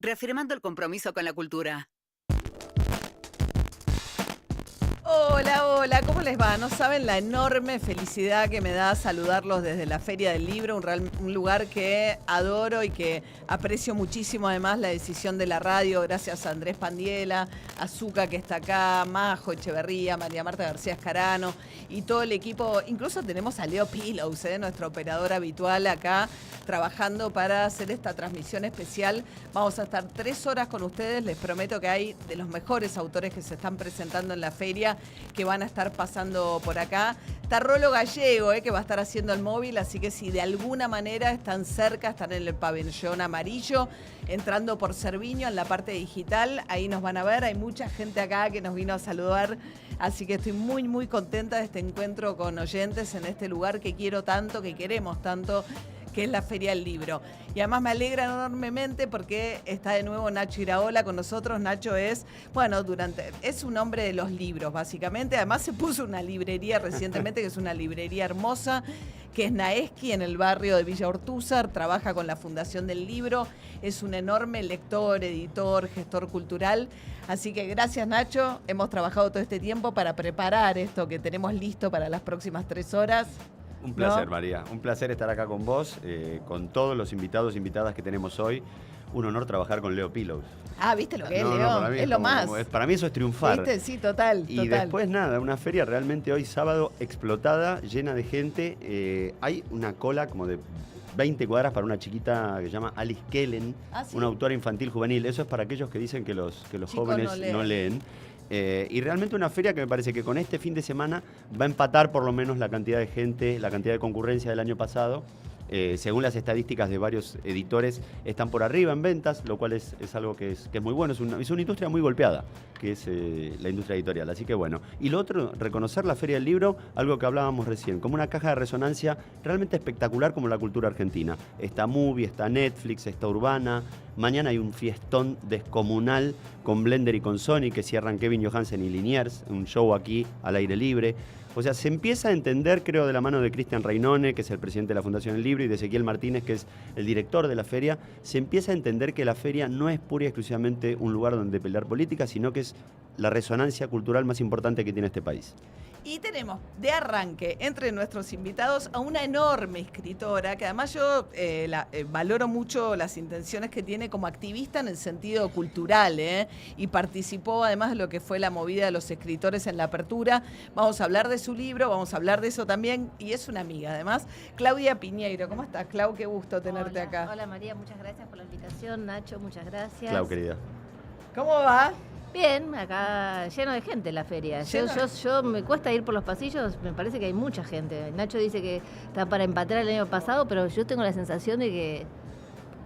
reafirmando el compromiso con la cultura. Hola, hola, ¿cómo les va? No saben la enorme felicidad que me da saludarlos desde la Feria del Libro, un lugar que adoro y que aprecio muchísimo, además la decisión de la radio, gracias a Andrés Pandiela, a Zucca que está acá, Majo Echeverría, María Marta García Escarano y todo el equipo. Incluso tenemos a Leo Pillows, nuestro operador habitual acá, trabajando para hacer esta transmisión especial. Vamos a estar 3 horas con ustedes, les prometo que hay de los mejores autores que se están presentando en la feria, que van a estar pasando por acá. Está Rolo Gallego, que va a estar haciendo el móvil, así que si de alguna manera están cerca, están en el pabellón amarillo, entrando por Cerviño en la parte digital, ahí nos van a ver. Hay mucha gente acá que nos vino a saludar, así que estoy muy, muy contenta de este encuentro con oyentes en este lugar que quiero tanto, que queremos tanto, que es la Feria del Libro. Y además me alegra enormemente porque está de nuevo Nacho Iraola con nosotros. Nacho es un hombre de los libros, básicamente. Además se puso una librería recientemente, que es una librería hermosa, que es Naeski, en el barrio de Villa Ortúzar. Trabaja con la Fundación del Libro. Es un enorme lector, editor, gestor cultural. Así que gracias, Nacho. Hemos trabajado todo este tiempo para preparar esto que tenemos listo para las próximas 3 horas. Un placer, ¿No? María. Un placer estar acá con vos, con todos los invitados e invitadas que tenemos hoy. Un honor trabajar con Leo Pillows. Ah, ¿viste lo que es, Leo? Para mí es lo más. Para mí eso es triunfar. ¿Viste? Sí, total. Y después nada, una feria realmente hoy sábado explotada, llena de gente. Hay una cola como de 20 cuadras para una chiquita que se llama Alice Kellen, ¿Sí? Una autora infantil juvenil. Eso es para aquellos que dicen que los jóvenes no leen. Y realmente una feria que me parece que con este fin de semana va a empatar por lo menos la cantidad de gente, la cantidad de concurrencia del año pasado. Según las estadísticas de varios editores, están por arriba en ventas, lo cual es algo que es muy bueno. Es una industria muy golpeada, que es la industria editorial. Así que bueno. Y lo otro, reconocer la Feria del Libro, algo que hablábamos recién, como una caja de resonancia realmente espectacular como la cultura argentina. Está Movie, está Netflix, está Urbana. Mañana hay un fiestón descomunal con Blender y con Sony, que cierran Kevin Johansen y Liniers, un show aquí al aire libre. O sea, se empieza a entender, creo, de la mano de Cristian Rainone, que es el presidente de la Fundación del Libro, y de Ezequiel Martínez, que es el director de la feria, se empieza a entender que la feria no es pura y exclusivamente un lugar donde pelear política, sino que es la resonancia cultural más importante que tiene este país. Y tenemos de arranque entre nuestros invitados a una enorme escritora, que además yo valoro mucho las intenciones que tiene como activista en el sentido cultural, y participó además de lo que fue la movida de los escritores en la apertura. Vamos a hablar de su libro, vamos a hablar de eso también, y es una amiga además. Claudia Piñeiro, ¿cómo estás, Clau? Qué gusto tenerte acá. Hola María, muchas gracias por la invitación. Nacho, muchas gracias. Clau, querida. ¿Cómo va? Bien, acá lleno de gente la feria. Yo me cuesta ir por los pasillos, me parece que hay mucha gente. Nacho dice que está para empatar el año pasado, pero yo tengo la sensación de que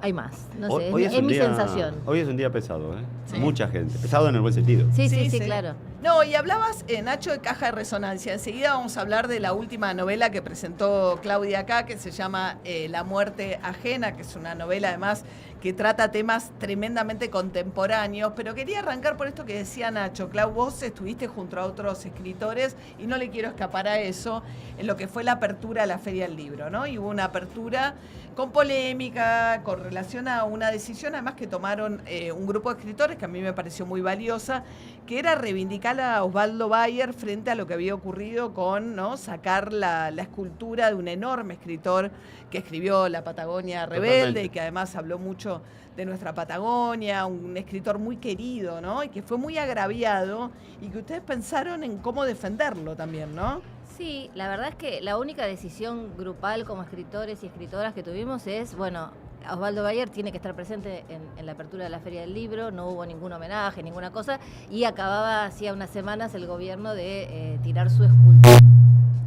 hay más. No sé, es mi sensación. Hoy es un día pesado, Sí. Mucha gente. Pesado en el buen sentido. Sí, claro. No, y hablabas, Nacho, de caja de resonancia. Enseguida vamos a hablar de la última novela que presentó Claudia acá, que se llama La muerte ajena, que es una novela además que trata temas tremendamente contemporáneos. Pero quería arrancar por esto que decía Nacho. Clau, vos estuviste junto a otros escritores, y no le quiero escapar a eso, en lo que fue la apertura de la Feria del Libro, ¿no? Y hubo una apertura con polémica, con relación a una decisión además que tomaron un grupo de escritores que a mí me pareció muy valiosa, que era reivindicar a Osvaldo Bayer frente a lo que había ocurrido con, ¿no?, sacar la escultura de un enorme escritor que escribió La Patagonia Rebelde. Totalmente. Y que además habló mucho de nuestra Patagonia, un escritor muy querido, ¿no? Y que fue muy agraviado, y que ustedes pensaron en cómo defenderlo también, ¿no? Sí, la verdad es que la única decisión grupal como escritores y escritoras que tuvimos es, bueno, Osvaldo Bayer tiene que estar presente en la apertura de la Feria del Libro, no hubo ningún homenaje, ninguna cosa, y acababa hacía unas semanas el gobierno de tirar su escultura.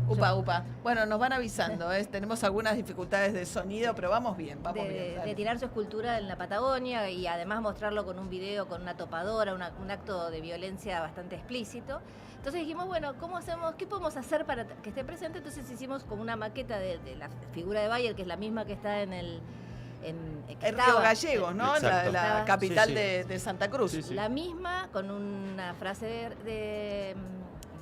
Upa. Bueno, nos van avisando, tenemos algunas dificultades de sonido, pero vamos bien, de tirar su escultura en la Patagonia, y además mostrarlo con un video, con una topadora, un acto de violencia bastante explícito. Entonces dijimos, bueno, ¿cómo hacemos? ¿Qué podemos hacer para que esté presente? Entonces hicimos como una maqueta de la figura de Bayer, que es la misma que está en el Río Gallegos, ¿no? La capital sí. De Santa Cruz. Sí. La misma, con una frase de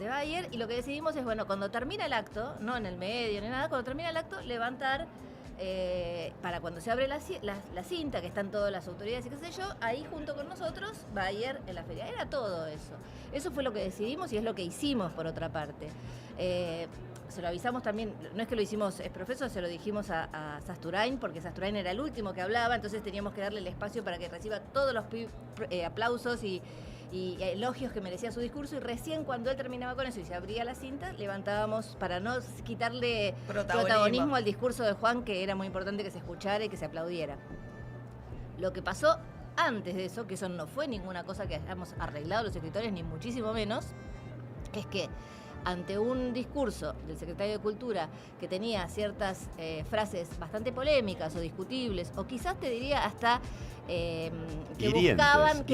Bayer, y lo que decidimos es, bueno, cuando termina el acto, no en el medio ni nada, cuando termina el acto, levantar para cuando se abre la cinta, que están todas las autoridades y qué sé yo, ahí junto con nosotros, Bayer en la feria. Era todo eso. Eso fue lo que decidimos y es lo que hicimos, por otra parte. Se lo avisamos también, no es que lo hicimos profesor, se lo dijimos a Sasturain, porque Sasturain era el último que hablaba, entonces teníamos que darle el espacio para que reciba todos los aplausos y elogios que merecía su discurso, y recién cuando él terminaba con eso y se abría la cinta, levantábamos para no quitarle protagonismo al discurso de Juan, que era muy importante que se escuchara y que se aplaudiera. Lo que pasó antes de eso, que eso no fue ninguna cosa que hayamos arreglado los escritores, ni muchísimo menos, es que ante un discurso del secretario de Cultura que tenía ciertas frases bastante polémicas o discutibles, o quizás te diría hasta que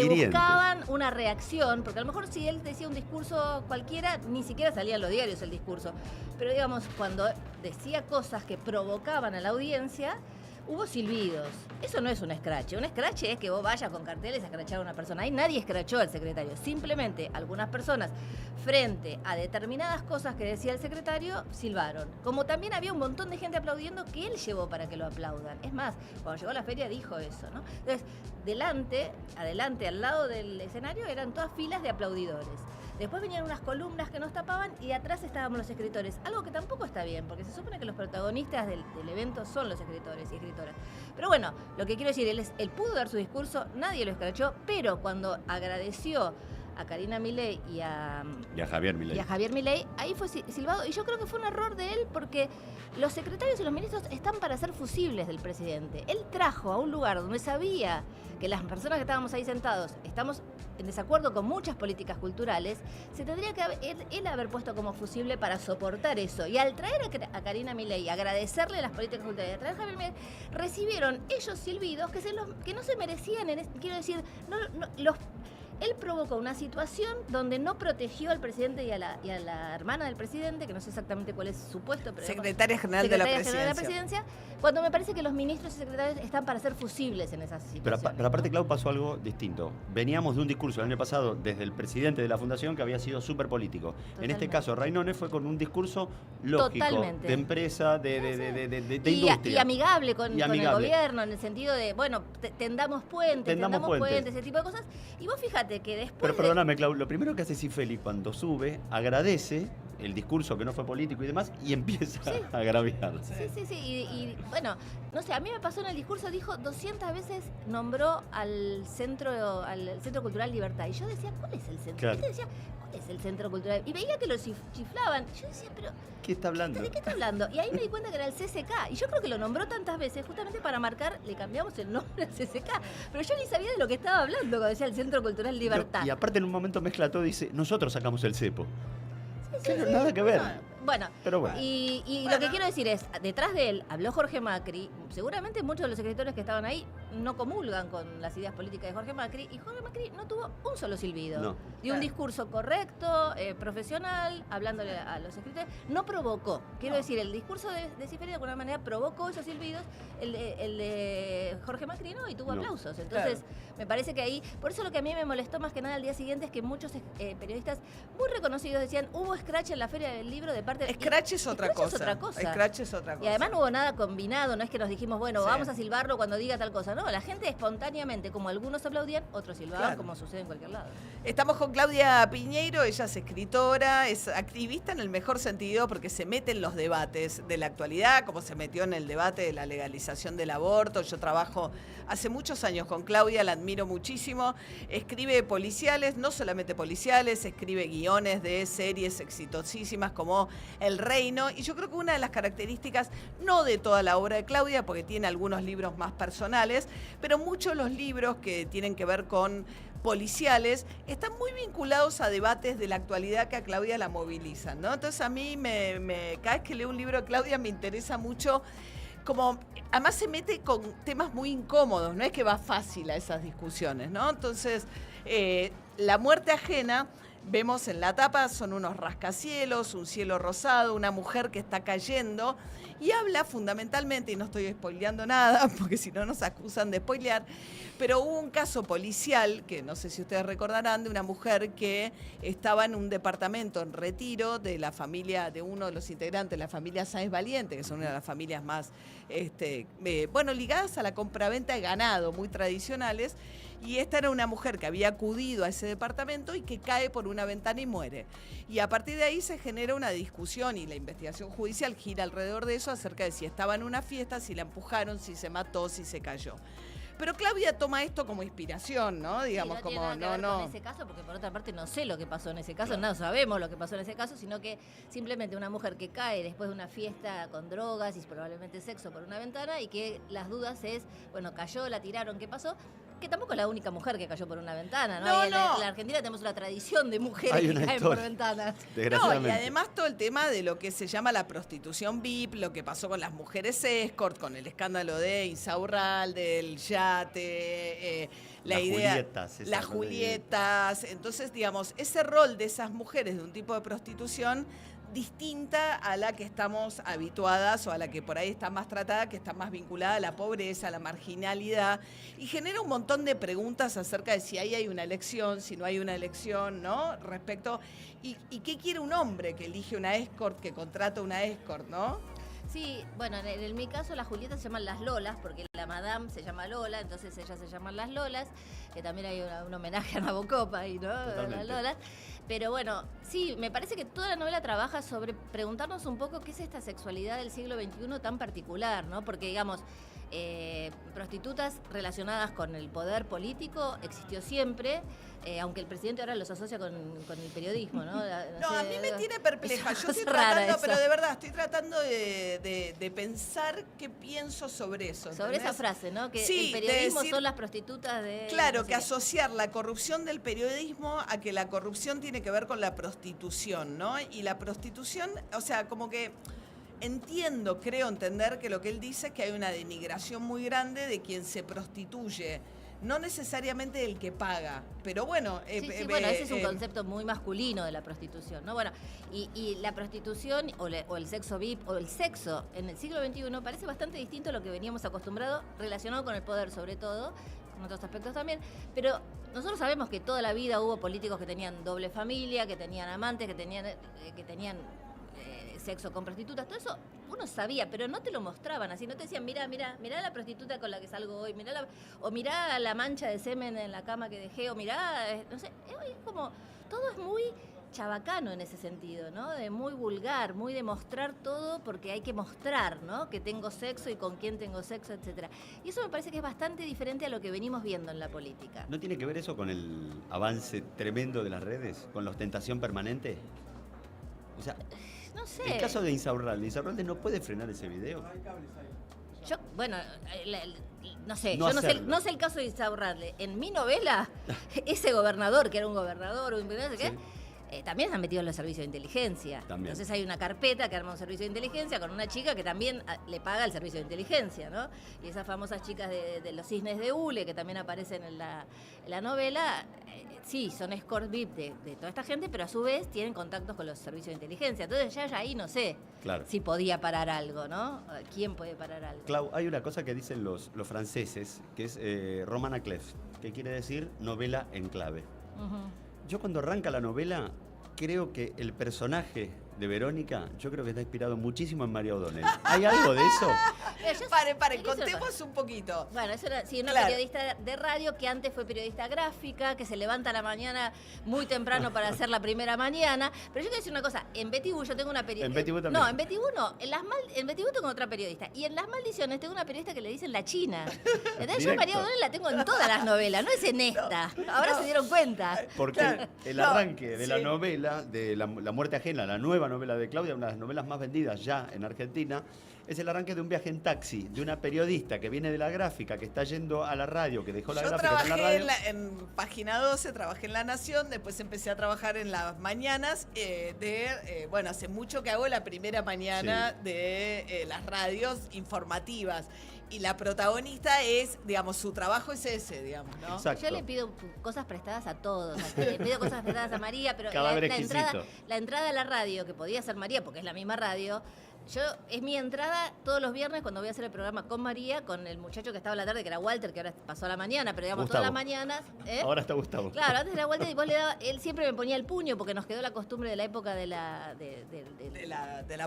buscaban una reacción, porque a lo mejor si él decía un discurso cualquiera, ni siquiera salía en los diarios el discurso, pero digamos, cuando decía cosas que provocaban a la audiencia, hubo silbidos. Eso no es un escrache. Un escrache es que vos vayas con carteles a escrachar a una persona. Ahí nadie escrachó al secretario. Simplemente algunas personas, frente a determinadas cosas que decía el secretario, silbaron. Como también había un montón de gente aplaudiendo que él llevó para que lo aplaudan. Es más, cuando llegó a la feria dijo eso, ¿no? Entonces, adelante, al lado del escenario, eran todas filas de aplaudidores. Después venían unas columnas que nos tapaban y atrás estábamos los escritores, algo que tampoco está bien, porque se supone que los protagonistas del evento son los escritores y escritoras. Pero bueno, lo que quiero decir, él pudo dar su discurso, nadie lo escrachó, pero cuando agradeció a Karina Milei y a Javier Milei, ahí fue silbado, y yo creo que fue un error de él, porque los secretarios y los ministros están para ser fusibles del presidente. Él trajo a un lugar donde sabía que las personas que estábamos ahí sentados estamos en desacuerdo con muchas políticas culturales, se tendría que él haber puesto como fusible para soportar eso. Y al traer a Karina Milei, agradecerle las políticas culturales, a traer a Javier Milei, recibieron ellos silbidos que no se merecían, quiero decir, él provocó una situación donde no protegió al presidente y a la hermana del presidente, que no sé exactamente cuál es su puesto, pero Secretaria General de la Presidencia. Cuando me parece que los ministros y secretarios están para ser fusibles en esas situaciones. Pero aparte, Clau, pasó algo distinto. Veníamos de un discurso el año pasado desde el presidente de la Fundación que había sido súper político. Totalmente. En este caso, Rainone fue con un discurso lógico, totalmente, de empresa, de industria. Y amigable con el gobierno, en el sentido de, bueno, tendamos puentes, ese tipo de cosas. Y vos fíjate que después... Pero perdóname, Clau, lo primero que hace Cifeli cuando sube, agradece el discurso que no fue político y demás, y empieza a agraviar. Sí. Y bueno, no sé, a mí me pasó en el discurso, dijo 200 veces, nombró al Centro Cultural Libertad. Y yo decía, ¿cuál es el centro? Claro. Y él decía, ¿cuál es el Centro Cultural? Y veía que lo chiflaban. Y yo decía, pero... ¿Qué está hablando? ¿De qué está hablando? Y ahí me di cuenta que era el CCK. Y yo creo que lo nombró tantas veces justamente para marcar, le cambiamos el nombre al CCK. Pero yo ni sabía de lo que estaba hablando cuando decía el Centro Cultural Libertad. Y aparte en un momento mezcla todo y dice, nosotros sacamos el cepo. Sí, nada que ver. Bueno, pero bueno. Y lo que quiero decir es, detrás de él habló Jorge Macri. Seguramente muchos de los escritores que estaban ahí no comulgan con las ideas políticas de Jorge Macri, y Jorge Macri no tuvo un solo silbido. No. Dio un discurso correcto, profesional, hablándole a los escritores. No provocó. Quiero decir, el discurso de Cifeli de alguna manera provocó esos silbidos. El de Jorge Macri no, y tuvo aplausos. Entonces, me parece que ahí... Por eso lo que a mí me molestó más que nada al día siguiente es que muchos periodistas muy reconocidos decían, hubo scratch en la Feria del Libro de parte de... Scratch es otra cosa. Scratch es otra cosa. Y además no hubo nada combinado, no es que nos dijimos, bueno, vamos a silbarlo cuando diga tal cosa. No, la gente espontáneamente, como algunos aplaudían, otros silbaban, como sucede en cualquier lado. Estamos con Claudia Piñeiro, ella es escritora, es activista en el mejor sentido porque se mete en los debates de la actualidad, como se metió en el debate de la legalización del aborto. Yo trabajo hace muchos años con Claudia, la admiro muchísimo. Escribe policiales, no solamente policiales, escribe guiones de series exitosísimas como El Reino, y yo creo que una de las características, no de toda la obra de Claudia, porque tiene algunos libros más personales, pero muchos de los libros que tienen que ver con policiales están muy vinculados a debates de la actualidad que a Claudia la movilizan, ¿no? Entonces a mí cada vez que leo un libro de Claudia me interesa mucho, como además se mete con temas muy incómodos, no es que va fácil a esas discusiones, ¿no? Entonces, La muerte ajena vemos en la tapa, son unos rascacielos, un cielo rosado, una mujer que está cayendo y habla fundamentalmente, y no estoy spoileando nada, porque si no nos acusan de spoilear, pero hubo un caso policial, que no sé si ustedes recordarán, de una mujer que estaba en un departamento en retiro de la familia, de uno de los integrantes de la familia Sáenz Valiente, que son una de las familias más, ligadas a la compraventa de ganado, muy tradicionales, y esta era una mujer que había acudido a ese departamento y que cae por una ventana y muere. Y a partir de ahí se genera una discusión y la investigación judicial gira alrededor de eso, acerca de si estaba en una fiesta, si la empujaron, si se mató, si se cayó. Pero Claudia toma esto como inspiración, ¿no? Digamos, sí, no como tiene nada que ver con ese caso, porque por otra parte no sé lo que pasó en ese caso, no sabemos lo que pasó en ese caso, sino que simplemente una mujer que cae después de una fiesta con drogas y probablemente sexo por una ventana, y que las dudas es, bueno, cayó, la tiraron, ¿qué pasó? Que tampoco es la única mujer que cayó por una ventana, ¿no? No, en la Argentina tenemos una tradición de mujeres que caen por ventanas. No, y además todo el tema de lo que se llama la prostitución VIP, lo que pasó con las mujeres escort, con el escándalo de Insaurralde, del yate, las Julietas. Entonces, digamos, ese rol de esas mujeres de un tipo de prostitución distinta a la que estamos habituadas o a la que por ahí está más tratada, que está más vinculada a la pobreza, a la marginalidad, y genera un montón de preguntas acerca de si ahí hay una elección, si no hay una elección, ¿no? Respecto, y qué quiere un hombre que elige una escort, que contrata una escort, ¿no? Sí, bueno, en mi caso las Julietas se llaman las Lolas, porque la madame se llama Lola, entonces ellas se llaman las Lolas, que también hay un homenaje a Nabokov ahí, ¿no? Las Lolas. Pero bueno, sí, me parece que toda la novela trabaja sobre preguntarnos un poco qué es esta sexualidad del siglo XXI tan particular, ¿no? Porque, digamos, prostitutas relacionadas con el poder político existió siempre, aunque el presidente ahora los asocia con el periodismo, ¿no? A mí me tiene perpleja. Yo estoy tratando, pero de verdad, estoy tratando de pensar qué pienso sobre eso. Sobre esa frase, ¿no? Que sí, el periodismo son las prostitutas de... Claro, que asociar la corrupción del periodismo a que la corrupción tiene que ver con la prostitución, ¿no? Y la prostitución, o sea, como que... creo entender que lo que él dice es que hay una denigración muy grande de quien se prostituye, no necesariamente el que paga, pero bueno... bueno, ese es un concepto muy masculino de la prostitución, ¿no? Bueno, y la prostitución o el sexo VIP o el sexo en el siglo XXI parece bastante distinto a lo que veníamos acostumbrados, relacionado con el poder sobre todo, con otros aspectos también, pero nosotros sabemos que toda la vida hubo políticos que tenían doble familia, que tenían amantes, que tenían sexo con prostitutas, todo eso uno sabía, pero no te lo mostraban así, no te decían, mirá la prostituta con la que salgo hoy, o mirá la mancha de semen en la cama que dejé, o mirá, no sé, es como, todo es muy chabacano en ese sentido, ¿no? De muy vulgar, muy de mostrar todo porque hay que mostrar, ¿no? Que tengo sexo y con quién tengo sexo, etcétera. Y eso me parece que es bastante diferente a lo que venimos viendo en la política. ¿No tiene que ver eso con el avance tremendo de las redes? ¿Con la ostentación permanente? O sea, no sé. El caso de Insaurralde no puede frenar ese video. Yo, bueno, no sé, no sé el caso de Insaurralde. En mi novela, ese gobernador, que era un gobernador, también están metidos en los servicios de inteligencia. También. Entonces hay una carpeta que arma un servicio de inteligencia con una chica que también le paga el servicio de inteligencia, ¿no? Y esas famosas chicas de los cisnes de hule, que también aparecen en la novela, sí, son escort VIP de toda esta gente, pero a su vez tienen contactos con los servicios de inteligencia. Entonces ya ahí no sé si podía parar algo, ¿no? ¿Quién puede parar algo? Clau, hay una cosa que dicen los franceses, que es roman à clef, que quiere decir novela en clave. Uh-huh. Yo cuando arranca la novela, creo que el personaje de Verónica, yo creo que está inspirado muchísimo en María O'Donnell. ¿Hay algo de eso? Paren, contemos un poquito. Bueno, eso era una periodista de radio que antes fue periodista gráfica, que se levanta a la mañana muy temprano para hacer la primera mañana. Pero yo quiero decir una cosa, en Betty Boo yo tengo una periodista. ¿En Betty Boo también? No, en Betty Boo no. En Betty Boo tengo otra periodista. Y en Las Maldiciones tengo una periodista que le dicen la China. Entonces yo María O'Donnell la tengo en todas las novelas, no es en esta. Ahora se dieron cuenta. Porque el arranque de la novela, de la muerte ajena, la nueva novela de Claudia, una de las novelas más vendidas ya en Argentina, es el arranque de un viaje en taxi, de una periodista que viene de la gráfica, que está yendo a la radio, que dejó la gráfica en la radio. Yo trabajé en Página 12, trabajé en La Nación, después empecé a trabajar en las mañanas hace mucho que hago la primera mañana de las radios informativas. Y la protagonista es, digamos, su trabajo es ese, digamos, ¿no? Exacto. Yo le pido cosas prestadas a todos. Le pido cosas prestadas a María, pero Cada la entrada a la radio, que podía ser María, porque es la misma radio, es mi entrada todos los viernes cuando voy a hacer el programa con María, con el muchacho que estaba a la tarde, que era Walter, que ahora pasó a la mañana, pero digamos Gustavo. todas las mañanas. Ahora está Gustavo. Claro, antes era Walter y vos él siempre me ponía el puño porque nos quedó la costumbre de la época de la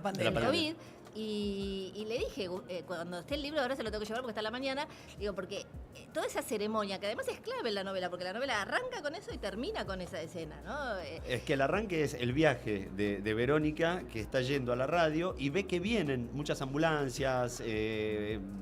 pandemia. del COVID. Y le dije, cuando esté el libro, ahora se lo tengo que llevar porque está en la mañana, digo, porque toda esa ceremonia, que además es clave en la novela, porque la novela arranca con eso y termina con esa escena, ¿no? Es que el arranque es el viaje de Verónica, que está yendo a la radio y ve que vienen muchas ambulancias,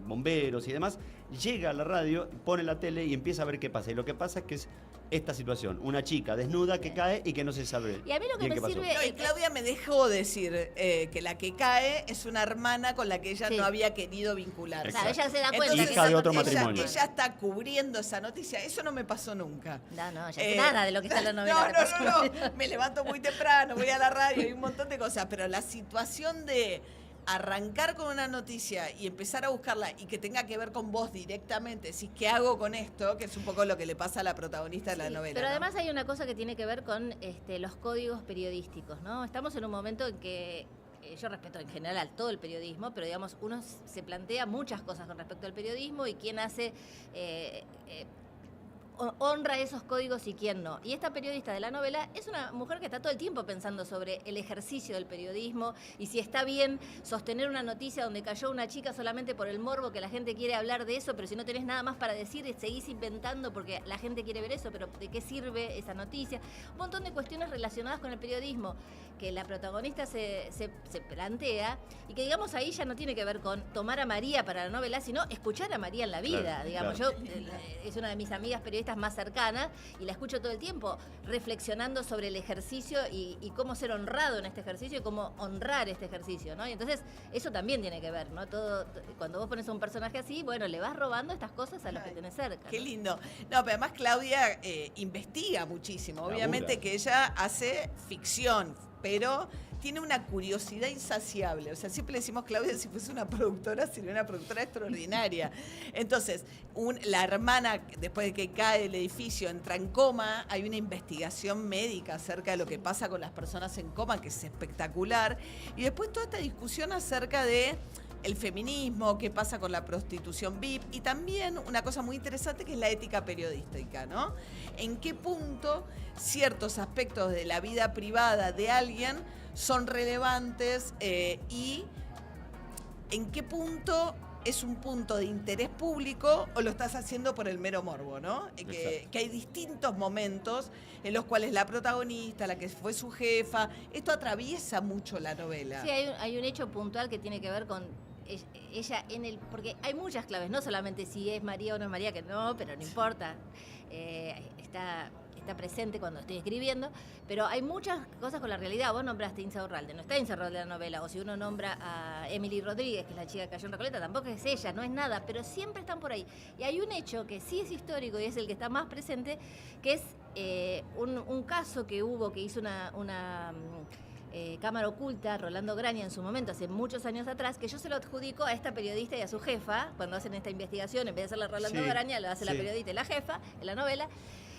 bomberos y demás. Llega a la radio, pone la tele y empieza a ver qué pasa. Y lo que pasa es que es esta situación, una chica desnuda que cae y que no se sabe. Y a mí lo que bien me qué pasó. sirve... No, y Claudia me dejó decir que la que cae es una hermana con la que ella no había querido vincularse. Claro, ella se da cuenta. Entonces, hija de otro matrimonio. Ella está cubriendo esa noticia. Eso no me pasó nunca. No, ya sé nada de lo que está en la novela. No. Me levanto muy temprano, voy a la radio, hay un montón de cosas. Pero la situación de arrancar con una noticia y empezar a buscarla y que tenga que ver con vos directamente, si ¿qué hago con esto? Que es un poco lo que le pasa a la protagonista de la novela. Pero ¿no? además hay una cosa que tiene que ver con los códigos periodísticos, ¿no? Estamos en un momento en que yo respeto en general todo el periodismo, pero digamos, uno se plantea muchas cosas con respecto al periodismo y quién hace... honra esos códigos y quién no. Y esta periodista de la novela es una mujer que está todo el tiempo pensando sobre el ejercicio del periodismo y si está bien sostener una noticia donde cayó una chica solamente por el morbo, que la gente quiere hablar de eso, pero si no tenés nada más para decir, seguís inventando porque la gente quiere ver eso, pero ¿de qué sirve esa noticia? Un montón de cuestiones relacionadas con el periodismo que la protagonista se plantea y que, digamos, ahí ya no tiene que ver con tomar a María para la novela, sino escuchar a María en la vida, claro, digamos. claro. Es una de mis amigas periodistas más cercanas y la escucho todo el tiempo reflexionando sobre el ejercicio y cómo ser honrado en este ejercicio y cómo honrar este ejercicio, ¿no? Y entonces eso también tiene que ver, ¿no? Cuando vos pones a un personaje así, bueno, le vas robando estas cosas a los que tenés cerca. Qué ¿no? lindo. No, pero además Claudia investiga muchísimo. Obviamente que ella hace ficción, pero tiene una curiosidad insaciable. O sea, siempre le decimos Claudia, si fuese una productora, sería una productora extraordinaria. Entonces, la hermana, después de que cae el edificio, entra en coma, hay una investigación médica acerca de lo que pasa con las personas en coma, que es espectacular. Y después toda esta discusión acerca de el feminismo, qué pasa con la prostitución VIP y también una cosa muy interesante que es la ética periodística, ¿no? En qué punto ciertos aspectos de la vida privada de alguien son relevantes y en qué punto es un punto de interés público o lo estás haciendo por el mero morbo, ¿no? Que hay distintos momentos en los cuales la protagonista, la que fue su jefa, esto atraviesa mucho la novela. Sí, hay un hecho puntual que tiene que ver con ella porque hay muchas claves, no solamente si es María o no es María, que no, pero no importa, está presente cuando estoy escribiendo, pero hay muchas cosas con la realidad. Vos nombraste Insa Urralde, no está Insa Urralde en la novela, o si uno nombra a Emily Rodríguez, que es la chica que cayó en Recoleta, tampoco es ella, no es nada, pero siempre están por ahí. Y hay un hecho que sí es histórico y es el que está más presente, que es un caso que hizo una cámara oculta, Rolando Graña en su momento, hace muchos años atrás, que yo se lo adjudico a esta periodista y a su jefa, cuando hacen esta investigación, en vez de hacerla Rolando Graña, lo hace la periodista y la jefa en la novela,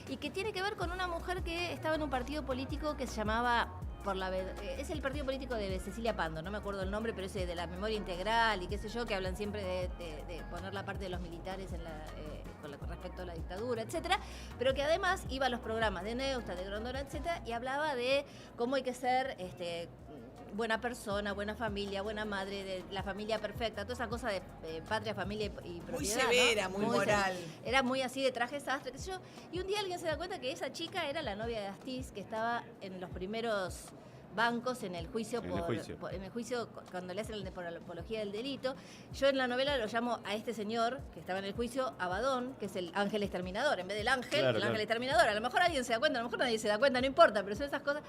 y que tiene que ver con una mujer que estaba en un partido político que se llamaba, es el partido político de Cecilia Pando, no me acuerdo el nombre, pero es de la memoria integral y qué sé yo, que hablan siempre de poner la parte de los militares con respecto a la dictadura, etcétera, pero que además iba a los programas de Neusta, de Grondona, etcétera, y hablaba de cómo hay que ser buena persona, buena familia, buena madre, de la familia perfecta, toda esa cosa de patria, familia y propiedad. Muy severa, ¿no? muy moral. Era muy así de traje sastre, qué sé yo. Y un día alguien se da cuenta que esa chica era la novia de Astiz, que estaba en los primeros bancos en el juicio cuando le hacen por la apología del delito. Yo en la novela lo llamo a este señor que estaba en el juicio Abadón, que es el ángel exterminador, en vez del ángel, ángel exterminador. A lo mejor alguien se da cuenta, a lo mejor nadie se da cuenta, no importa, pero son esas cosas.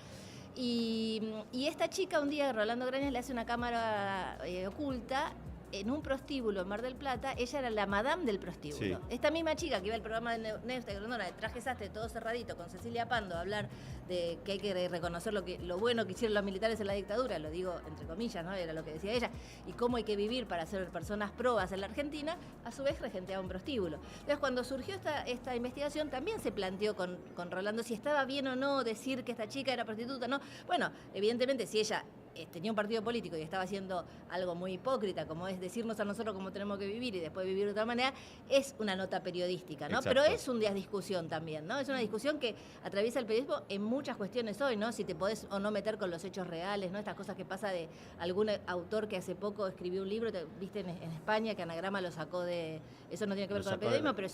Y esta chica un día, Rolando Grañas, le hace una cámara oculta en un prostíbulo en Mar del Plata, ella era la madame del prostíbulo. Sí. Esta misma chica que iba al programa de Neusta Grondona, de traje sastre, todo cerradito, con Cecilia Pando, a hablar de que hay que reconocer lo bueno que hicieron los militares en la dictadura, lo digo entre comillas, ¿no? Era lo que decía ella, y cómo hay que vivir para ser personas probas en la Argentina, a su vez regenteaba un prostíbulo. Entonces, cuando surgió esta investigación, también se planteó con Rolando si estaba bien o no decir que esta chica era prostituta, ¿no? Bueno, evidentemente, si ella tenía un partido político y estaba haciendo algo muy hipócrita, como es decirnos a nosotros cómo tenemos que vivir y después vivir de otra manera, es una nota periodística, ¿no? Exacto. Pero es un día de discusión también, ¿no? Es una discusión que atraviesa el periodismo en muchas cuestiones hoy, ¿no? Si te podés o no meter con los hechos reales, ¿no? Estas cosas que pasa de algún autor que hace poco escribió un libro, viste en España, que Anagrama lo sacó de... Eso no tiene que ver con el periodismo, pero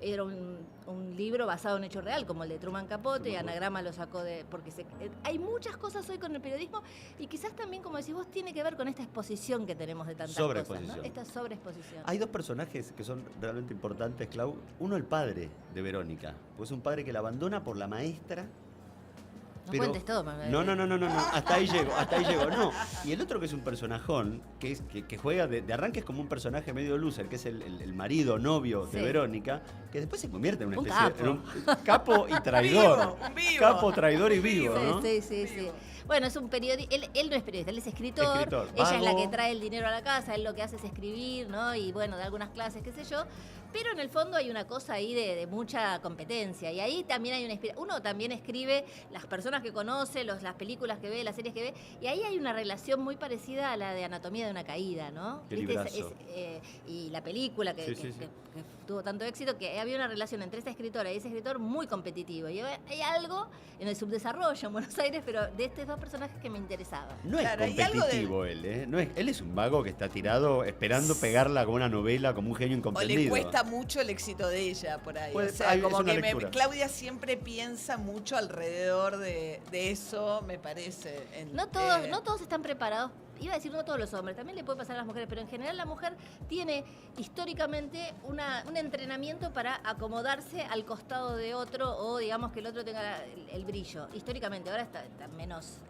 era un libro basado en hecho real, como el de Truman Capote, y Anagrama lo sacó de... Porque hay muchas cosas hoy con el periodismo. Y quizás también, como decís vos, tiene que ver con esta exposición que tenemos de tantas cosas, ¿no? Esta sobreexposición. Hay dos personajes que son realmente importantes, Clau. Uno, el padre de Verónica, pues un padre que la abandona por la maestra. No cuentes todo, mamá. No. Hasta ahí llego. No. Y el otro, que es un personajón, que juega de arranque, es como un personaje medio loser, que es el marido, novio de Verónica, que después se convierte en una especie de un capo y traidor. Vivo. Capo, traidor y vivo, ¿no? Sí. Bueno, es un periodista, él no es periodista, él es escritor. Ella es la que trae el dinero a la casa, él lo que hace es escribir, ¿no? Y bueno, de algunas clases, qué sé yo. Pero en el fondo hay una cosa ahí de mucha competencia. Y ahí también hay uno también escribe las personas que conoce, las películas que ve, las series que ve. Y ahí hay una relación muy parecida a la de Anatomía de una caída, ¿no? Qué librazo. Y la película que tuvo tanto éxito, que había una relación entre esa escritora y ese escritor muy competitivo. Y hay algo en el subdesarrollo en Buenos Aires, pero de estos dos personajes que me interesaban. No es competitivo él, ¿eh? No es, él es un vago que está tirado esperando pegarla como una novela, como un genio incomprendido. O le cuesta mucho el éxito de ella por ahí. Pues, o sea, como que Claudia siempre piensa mucho alrededor de eso, me parece. No todos están preparados. Iba a decir no todos los hombres, también le puede pasar a las mujeres, pero en general la mujer tiene históricamente un entrenamiento para acomodarse al costado de otro, o digamos que el otro tenga el brillo. Históricamente, ahora está menos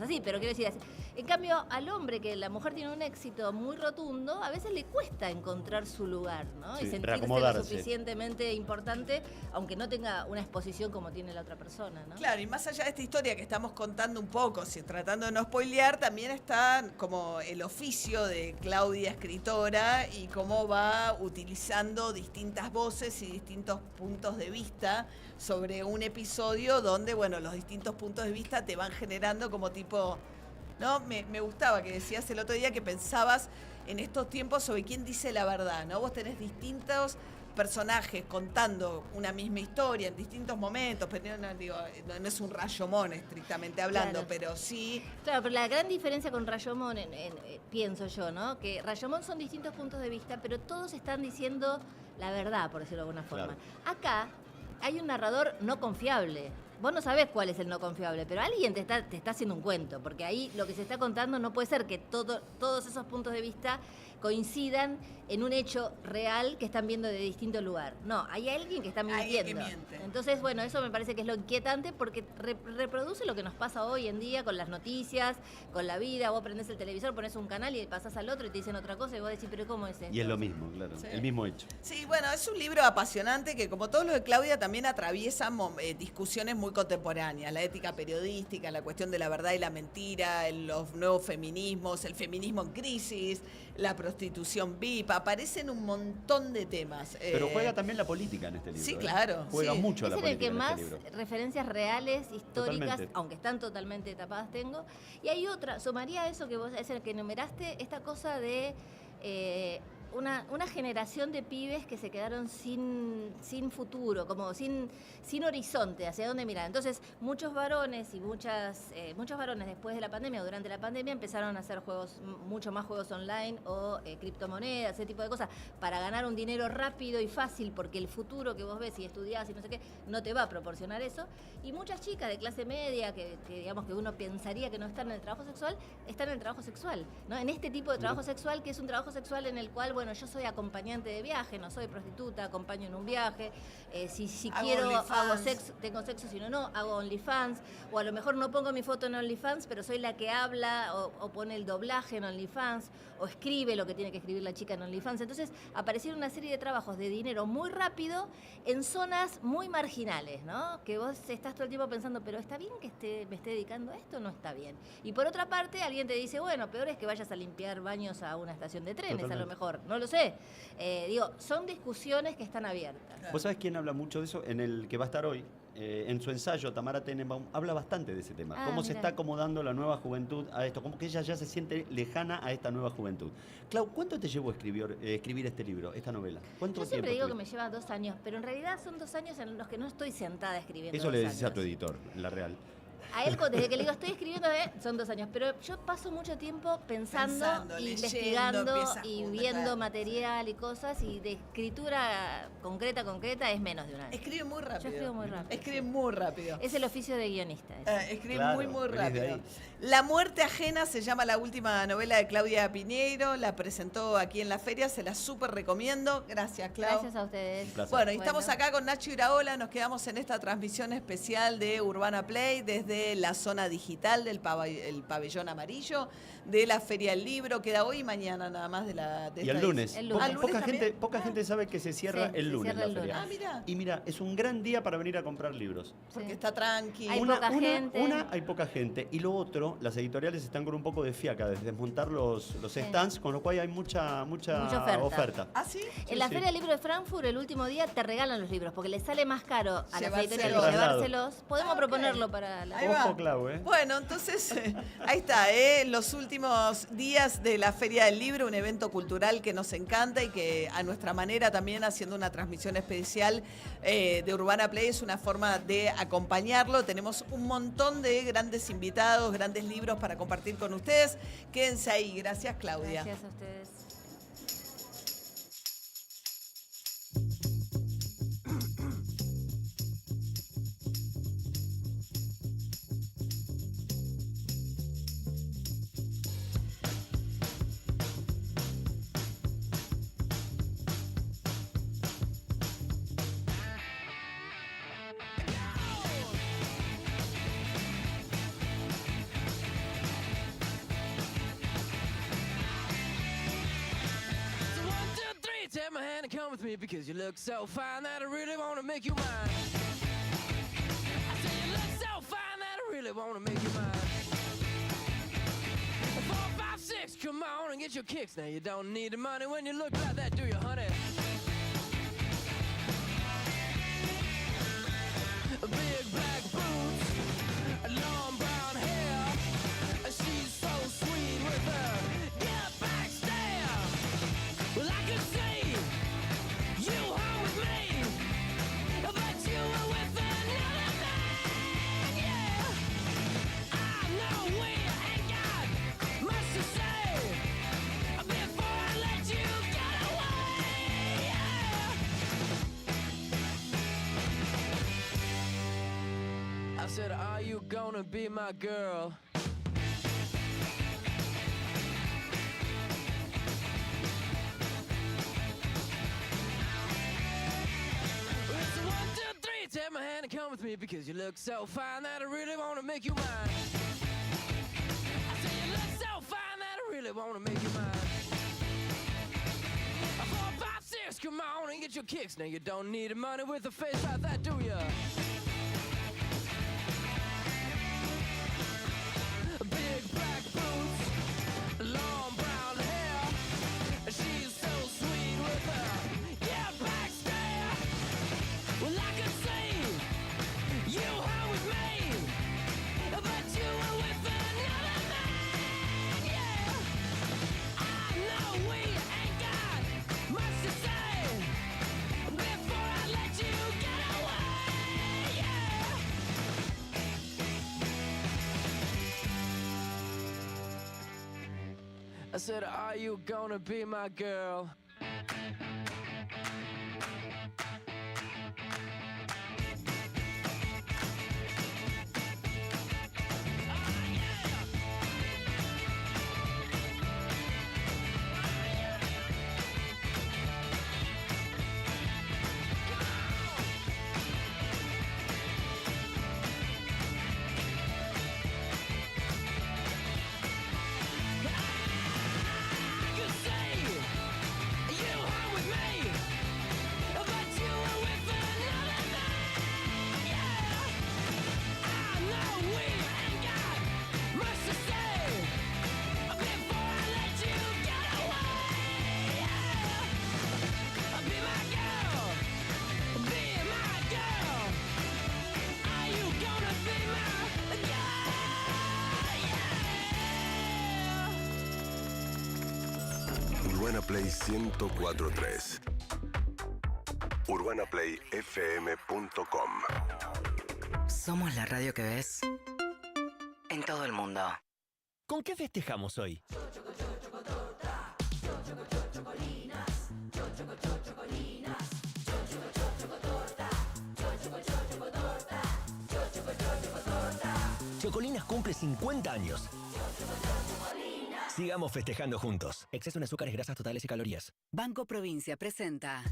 así, pero quiero decir así. En cambio, al hombre, que la mujer tiene un éxito muy rotundo, a veces le cuesta encontrar su lugar, ¿no? Sí, y sentirse lo suficientemente importante, aunque no tenga una exposición como tiene la otra persona, ¿no? Claro, y más allá de esta historia que estamos contando un poco, tratando de no spoilear, también está como el oficio de Claudia, escritora, y cómo va utilizando distintas voces y distintos puntos de vista sobre un episodio donde, bueno, los distintos puntos de vista te van generando como tipo... ¿No? Me gustaba que decías el otro día que pensabas en estos tiempos sobre quién dice la verdad, ¿no? Vos tenés distintos personajes contando una misma historia en distintos momentos, pero no es un Rashomon estrictamente hablando, claro. Pero sí... Claro, pero la gran diferencia con Rashomon, pienso yo, ¿no? Que Rashomon son distintos puntos de vista, pero todos están diciendo la verdad, por decirlo de alguna forma. Claro. Acá hay un narrador no confiable. Vos no sabés cuál es el no confiable, pero alguien te está haciendo un cuento, porque ahí lo que se está contando no puede ser que todos esos puntos de vista coincidan en un hecho real que están viendo de distinto lugar. No, hay alguien que está mintiendo. Alguien que miente. Entonces, bueno, eso me parece que es lo inquietante, porque reproduce lo que nos pasa hoy en día con las noticias, con la vida. Vos prendés el televisor, pones un canal y pasás al otro y te dicen otra cosa y vos decís, pero ¿cómo es esto? Y es lo mismo, claro, Sí. el mismo hecho. Sí, bueno, es un libro apasionante que, como todos los de Claudia, también atraviesa discusiones muy contemporáneas. La ética periodística, la cuestión de la verdad y la mentira, los nuevos feminismos, el feminismo en crisis, la prostitución VIP. Aparecen un montón de temas. Pero juega también la política en este libro. Sí, claro. Juega sí. mucho Es la en el política que en más este libro. referencias reales, históricas, Totalmente. aunque están totalmente tapadas, tengo. Y hay otra, sumaría a eso que vos, es el que enumeraste, esta cosa de una generación de pibes que se quedaron sin futuro, como sin horizonte, hacia dónde mirar. Entonces, muchos varones y muchos varones después de la pandemia o durante la pandemia empezaron a hacer mucho más juegos online o criptomonedas, ese tipo de cosas, para ganar un dinero rápido y fácil, porque el futuro que vos ves y estudiás y no sé qué, no te va a proporcionar eso. Y muchas chicas de clase media, que digamos que uno pensaría que no están en el trabajo sexual, están en el trabajo sexual, ¿no? En este tipo de trabajo sexual, que es un trabajo sexual en el cual, bueno, bueno, yo soy acompañante de viaje, no soy prostituta, acompaño en un viaje, si Hago quiero OnlyFans. hago sexo, tengo sexo, si no, hago OnlyFans, o a lo mejor no pongo mi foto en OnlyFans, pero soy la que habla o pone el doblaje en OnlyFans, o escribe lo que tiene que escribir la chica en OnlyFans. Entonces aparecieron una serie de trabajos de dinero muy rápido en zonas muy marginales, ¿no? Que vos estás todo el tiempo pensando, pero ¿está bien que me esté dedicando a esto o no está bien? Y por otra parte, alguien te dice, bueno, peor es que vayas a limpiar baños a una estación de trenes, Totalmente. a lo mejor, no lo sé. Digo, son discusiones que están abiertas. ¿Vos sabés quién habla mucho de eso? En el que va a estar hoy, en su ensayo, Tamara Tenenbaum habla bastante de ese tema. Cómo se mirá. está acomodando la nueva juventud a esto, como que ella ya se siente lejana a esta nueva juventud. Clau, ¿cuánto te llevó escribir este libro, esta novela? ¿Cuánto Yo siempre tiempo digo que me estuviste? lleva 2 años, pero en realidad son 2 años en los que no estoy sentada escribiendo. Eso le 2 decís a tu años. editor, en la real. A él, desde que le digo estoy escribiendo, son 2 años, pero yo paso mucho tiempo pensando Leyendo, investigando piezas y juntas, viendo claro. material y cosas, y de escritura concreta es menos de un año. Escribe muy rápido. Yo escribo muy rápido. Escribe muy rápido. Es el oficio de guionista. ese. Escribe Claro, muy, muy venís de rápido. ahí. La muerte ajena se llama la última novela de Claudia Piñeiro. La presentó aquí en la feria. Se la súper recomiendo. Gracias, Clau. Gracias a ustedes. Un placer. Bueno, y estamos acá con Nacho Iraola. Nos quedamos en esta transmisión especial de Urbana Play desde la zona digital del el pabellón amarillo de la Feria del Libro. Queda hoy y mañana nada más de Y esta el lunes. El lunes. ¿Ah, el lunes Poca también? gente sabe que se cierra Sí, el se lunes cierra la el feria. lunes. Ah, mira. Y mira, es un gran día para venir a comprar libros. Porque Sí. está tranqui. Hay poca gente. Hay poca gente. Y lo otro, las editoriales están con un poco de fiaca de desmontar los stands, con lo cual hay mucha Mucha oferta. ¿Ah, sí? En la sí. Feria del Libro de Frankfurt, el último día, te regalan los libros, porque les sale más caro a las Llevárselos. editoriales Traslado. llevárselos. Podemos Ah, ok. proponerlo para la... Ahí va. Ojo, Clau, ¿eh? Bueno, entonces ahí está, los últimos días de la Feria del Libro, un evento cultural que nos encanta y que a nuestra manera también haciendo una transmisión especial de Urbana Play es una forma de acompañarlo. Tenemos un montón de grandes invitados, grandes libros para compartir con ustedes. Quédense ahí. Gracias, Claudia. Gracias a ustedes. So 1, 2, 3, take my hand and come with me because you look so fine that I really wanna make you mine. I say you look so fine that I really wanna make you mine. 4, 5, 6, come on and get your kicks. Now you don't need the money when you look like that, do you, honey? Big black boots, long brown hair. She's so sweet with her get back stare. Well, I could see you home with me, but you were with another man, yeah. I know we ain't got much to say before I let you get away, yeah. I said, are you gonna be my girl? It's a 1, 2, 3, take my hand and come with me because you look so fine that I really wanna make you mine. I say you look so fine that I really wanna make you mine. 4, 5, 6, come on and get your kicks. Now you don't need the money with a face like that, do ya? Big black boots, long brown hair. She's so sweet with her get back stare. Well, I could see you home with me, but you were with another man, yeah. I know we ain't got much to say before I let you get away, yeah. I said, are you gonna be my girl? Urbana Play 104.3. UrbanaPlayFM.com. Somos la radio que ves en todo el mundo. ¿Con qué festejamos hoy? Chocolinas cumple 50 años. Sigamos festejando juntos. Exceso en azúcares, grasas totales y calorías. Banco Provincia presenta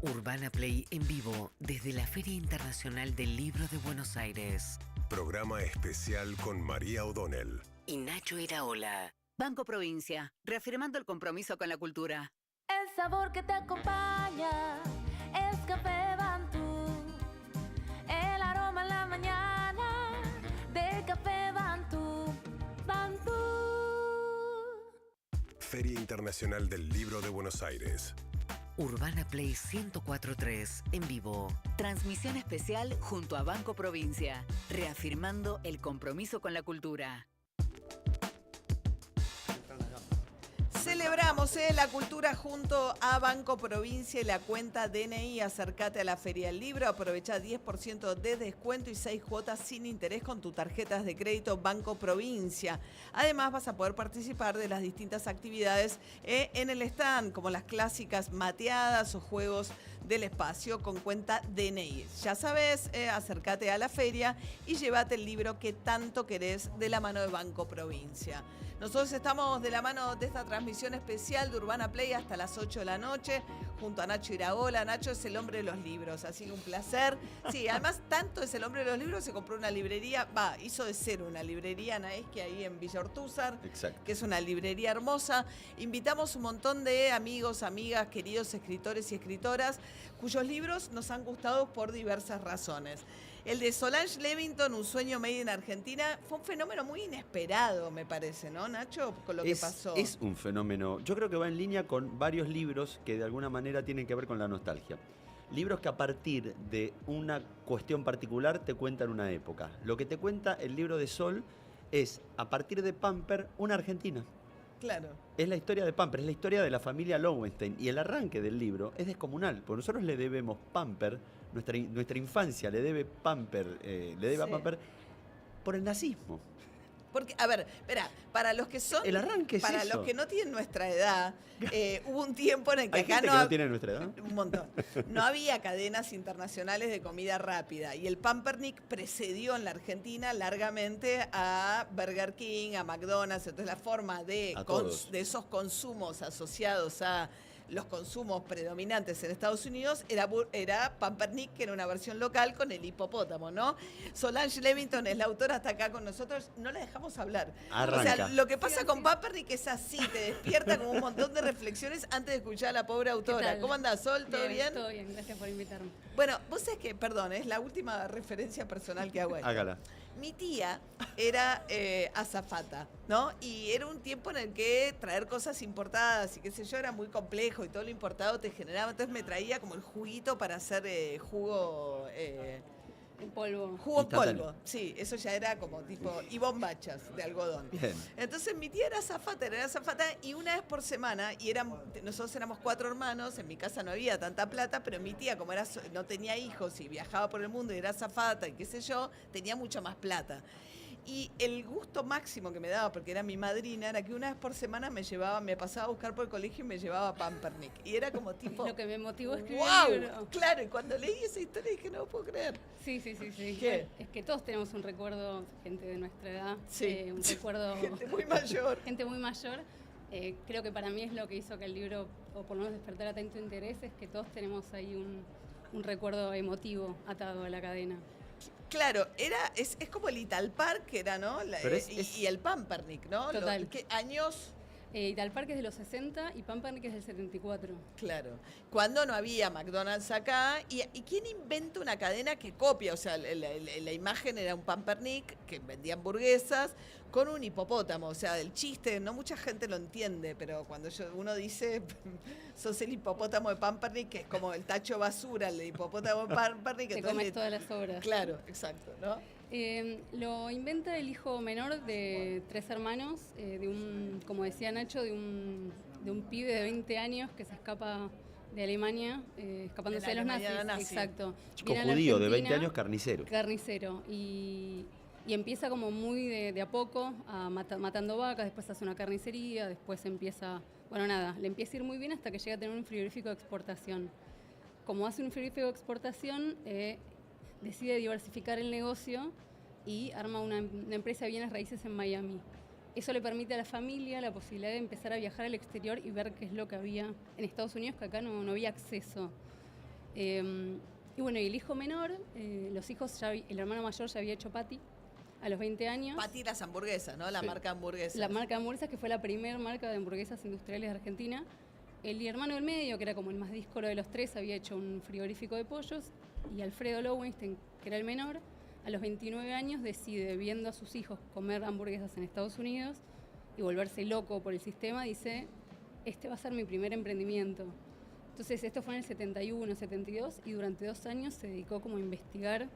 Urbana Play en vivo desde la Feria Internacional del Libro de Buenos Aires. Programa especial con María O'Donnell Y Nacho Iraola. Banco Provincia, reafirmando el compromiso con la cultura. El sabor que te acompaña es Café Bantú. El aroma en la mañana de Café Bantú. Bantú. Feria Internacional del Libro de Buenos Aires. Urbana Play 104.3 en vivo. Transmisión especial junto a Banco Provincia, reafirmando el compromiso con la cultura. Celebramos la cultura junto a Banco Provincia y la cuenta DNI. Acércate a la Feria del Libro, aprovecha 10% de descuento y 6 cuotas sin interés con tus tarjetas de crédito Banco Provincia. Además vas a poder participar de las distintas actividades en el stand, como las clásicas mateadas o juegos del espacio con cuenta DNI. Ya sabes, acércate a la feria y llévate el libro que tanto querés de la mano de Banco Provincia. Nosotros estamos de la mano de esta transmisión especial de Urbana Play hasta las 8 de la noche, junto a Nacho Iraola. Nacho es el hombre de los libros, así que un placer. Sí, además tanto es el hombre de los libros, se compró una librería, hizo de cero una librería Naesque ahí en Villa Ortúzar, que es una librería hermosa. Invitamos un montón de amigos, amigas, queridos escritores y escritoras, cuyos libros nos han gustado por diversas razones. El de Solange Levington, Un sueño made in Argentina, fue un fenómeno muy inesperado, me parece, ¿no, Nacho? Con lo que pasó. Es un fenómeno, yo creo que va en línea con varios libros que de alguna manera tienen que ver con la nostalgia. Libros que a partir de una cuestión particular te cuentan una época. Lo que te cuenta el libro de Sol es, a partir de Pamper, una Argentina. Claro. Es la historia de Pamper, es la historia de la familia Lowenstein. Y el arranque del libro es descomunal, porque nosotros le debemos Pamper, nuestra infancia le debe Pamper, a Pamper por el nazismo. Porque, a ver, espera, para los que son. El arranque es para eso. los que no tienen nuestra edad, hubo un tiempo en el que ¿Hay acá gente que no tiene nuestra edad? Un montón. No había cadenas internacionales de comida rápida. Y el Pampernick precedió en la Argentina largamente a Burger King, a McDonald's. Entonces la forma de esos consumos asociados a los consumos predominantes en Estados Unidos era Pampernick, que era una versión local con el hipopótamo, ¿no? Solange Levington es la autora, está acá con nosotros, no la dejamos hablar. Arranca. O sea, lo que pasa con Pampernick es así, te despierta como un montón de reflexiones antes de escuchar a la pobre autora. ¿Cómo andás, Sol? ¿Todo bien? Todo bien, gracias por invitarme. Bueno, vos sabés que, perdón, es la última referencia personal que hago. Hágala. Mi tía era azafata, ¿no? Y era un tiempo en el que traer cosas importadas y qué sé yo era muy complejo y todo lo importado te generaba. Entonces me traía como el juguito para hacer jugo. En polvo. Jugo en polvo, sí, eso ya era como tipo, y bombachas de algodón. Bien. Entonces mi tía era azafata y una vez por semana, y nosotros éramos 4 hermanos, en mi casa no había tanta plata, pero mi tía como no tenía hijos y viajaba por el mundo y era azafata y qué sé yo, tenía mucha más plata. Y el gusto máximo que me daba, porque era mi madrina, era que una vez por semana me pasaba a buscar por el colegio y me llevaba Pampernick. Y era como tipo... Es lo que me motivó a escribir ¡wow! el libro. Claro, y cuando leí esa historia dije, no lo puedo creer. Sí. ¿Qué? Es que todos tenemos un recuerdo, gente de nuestra edad, Sí. un recuerdo... Gente muy mayor. Gente muy mayor. Creo que para mí es lo que hizo que el libro, o por lo menos despertara tanto interés, es que todos tenemos ahí un recuerdo emotivo atado a la cadena. Claro, es como el Italpark, que era, ¿no? Y el Pampernick, ¿no? Total. ¿Qué años? Italpark es de los 60 y Pampernick es del 74. Claro. Cuando no había McDonald's acá. ¿Y quién inventa una cadena que copia? O sea, la imagen era un Pampernick que vendía hamburguesas con un hipopótamo. O sea, el chiste, no mucha gente lo entiende, pero cuando uno dice, sos el hipopótamo de Pampernick, que es como el tacho basura, el hipopótamo de Pampernick. Te comes todas las obras. Claro, exacto, ¿no? Lo inventa el hijo menor de 3 hermanos, como decía Nacho, de un de un pibe de 20 años que se escapa de Alemania, escapándose de los nazis. Exacto. Chico Viene a la judío de 20 Argentina, años, carnicero. Carnicero. Y empieza como muy de a poco, matando vacas, después hace una carnicería, después empieza, bueno, nada, le empieza a ir muy bien hasta que llega a tener un frigorífico de exportación. Como hace un frigorífico de exportación, decide diversificar el negocio y arma una empresa de bienes raíces en Miami. Eso le permite a la familia la posibilidad de empezar a viajar al exterior y ver qué es lo que había en Estados Unidos, que acá no había acceso. Y bueno, y el hijo menor, los hijos, el hermano mayor ya había hecho Patty a los 20 años. Patty las hamburguesas, ¿no? La Sí. marca hamburguesas. La marca de hamburguesas, que fue la primera marca de hamburguesas industriales de Argentina. El hermano del medio, que era como el más díscolo de los tres, había hecho un frigorífico de pollos. Y Alfredo Lowenstein, que era el menor, a los 29 años decide, viendo a sus hijos comer hamburguesas en Estados Unidos y volverse loco por el sistema, dice, este va a ser mi primer emprendimiento. Entonces esto fue en el 71, 72, y durante 2 años se dedicó como a investigar,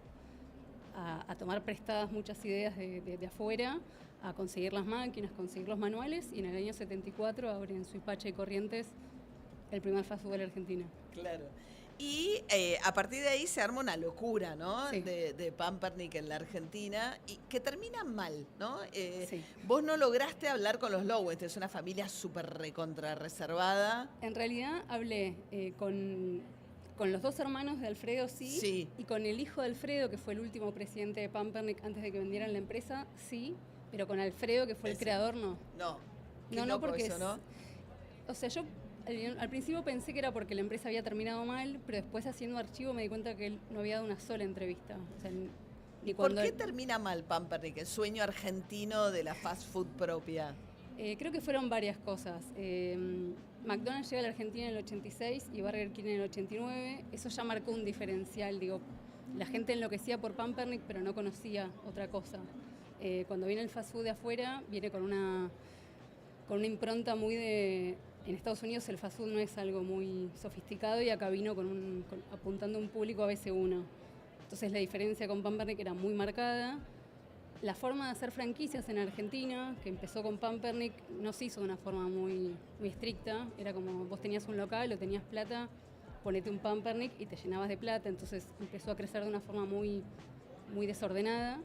a tomar prestadas muchas ideas de afuera, a conseguir las máquinas, conseguir los manuales, y en el año 74 abre en Suipacha y Corrientes el primer fast food de la Argentina. Claro. Y a partir de ahí se arma una locura, ¿no? Sí. De Pampernick en la Argentina, y que termina mal, ¿no? Sí. Vos no lograste hablar con los Lowenstein, es una familia súper recontra reservada. En realidad hablé con los 2 hermanos de Alfredo, sí, y con el hijo de Alfredo, que fue el último presidente de Pampernick antes de que vendieran la empresa, sí, pero con Alfredo, que fue el creador, no. No. No, porque eso, ¿no? O sea, yo al principio pensé que era porque la empresa había terminado mal, pero después haciendo archivo me di cuenta que él no había dado una sola entrevista. O sea, ni ¿Por cuando qué termina mal Pampernick, el sueño argentino de la fast food propia? Creo que fueron varias cosas. McDonald's llega a la Argentina en el 86 y Burger King en el 89. Eso ya marcó un diferencial. Digo, la gente enloquecía por Pampernick, pero no conocía otra cosa. Cuando viene el fast food de afuera, viene con una impronta muy de... En Estados Unidos el fast food no es algo muy sofisticado y acá vino apuntando a un público ABC1. Entonces la diferencia con Pampernick era muy marcada. La forma de hacer franquicias en Argentina, que empezó con Pampernick, no se hizo de una forma muy, muy estricta. Era como vos tenías un local o tenías plata, ponete un Pampernick y te llenabas de plata. Entonces empezó a crecer de una forma muy, muy desordenada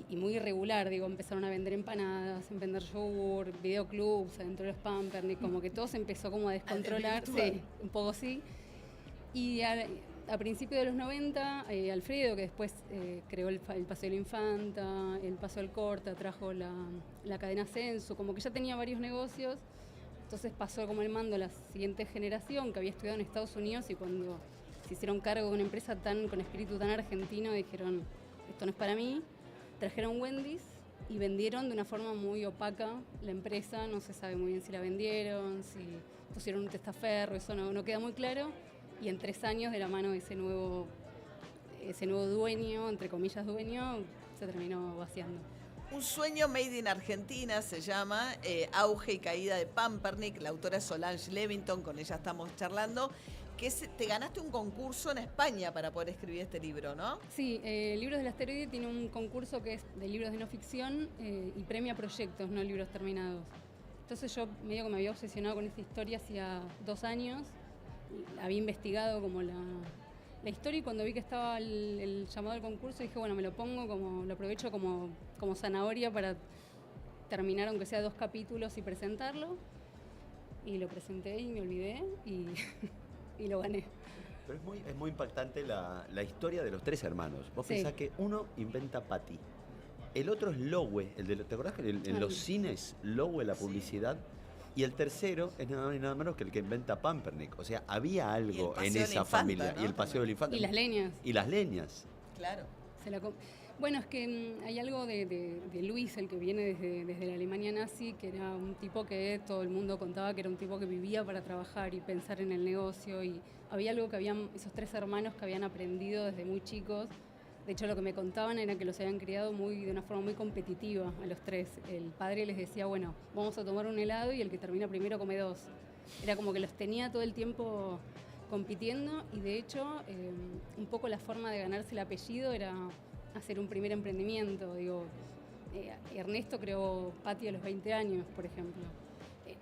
y muy irregular. Digo, empezaron a vender empanadas, a vender yogur, videoclubs adentro de los Pampernick, como que todo se empezó como a descontrolar. Sí, un poco sí. Y a principios de los 90, Alfredo, que después creó el Paseo de la Infanta, el Paso del Corta, trajo la cadena Censo, como que ya tenía varios negocios, entonces pasó como el mando a la siguiente generación que había estudiado en Estados Unidos, y cuando se hicieron cargo de una empresa con espíritu tan argentino, dijeron, esto no es para mí, trajeron Wendy's y vendieron de una forma muy opaca la empresa, no se sabe muy bien si la vendieron, si pusieron un testaferro, eso no queda muy claro. Y en 3 años, de la mano de ese nuevo dueño, entre comillas dueño, se terminó vaciando. Un sueño made in Argentina se llama Auge y caída de Pampernick. La autora es Solange Levington, con ella estamos charlando. Te ganaste un concurso en España para poder escribir este libro, ¿no? Sí, Libros del Asteroide tiene un concurso que es de libros de no ficción y premia proyectos, no libros terminados. Entonces yo medio que me había obsesionado con esta historia hacía 2 años. Había investigado como la historia, y cuando vi que estaba el llamado al concurso dije, bueno, lo aprovecho como zanahoria para terminar aunque sea 2 capítulos y presentarlo. Y lo presenté y me olvidé y lo gané. Pero es muy impactante la historia de los 3 hermanos. Vos Sí. pensás que uno inventa Patty, el otro es Lowe, ¿te acordás que en los cines Lowe la publicidad? Y el tercero es nada más y nada menos que el que inventa Pampernick. O sea, había algo en esa familia. ¿no? Y el Paseo del Infante. Y las leñas. Y las leñas. Claro. Bueno, es que hay algo de Luis, el que viene desde la Alemania nazi, que era un tipo que todo el mundo contaba que era un tipo que vivía para trabajar y pensar en el negocio, y había algo que esos 3 hermanos que habían aprendido desde muy chicos. De hecho, lo que me contaban era que los habían criado de una forma muy competitiva a los 3. El padre les decía, bueno, vamos a tomar un helado y el que termina primero come 2. Era como que los tenía todo el tiempo compitiendo, y de hecho un poco la forma de ganarse el apellido era hacer un primer emprendimiento. Digo, Ernesto creó Patty a los 20 años, por ejemplo.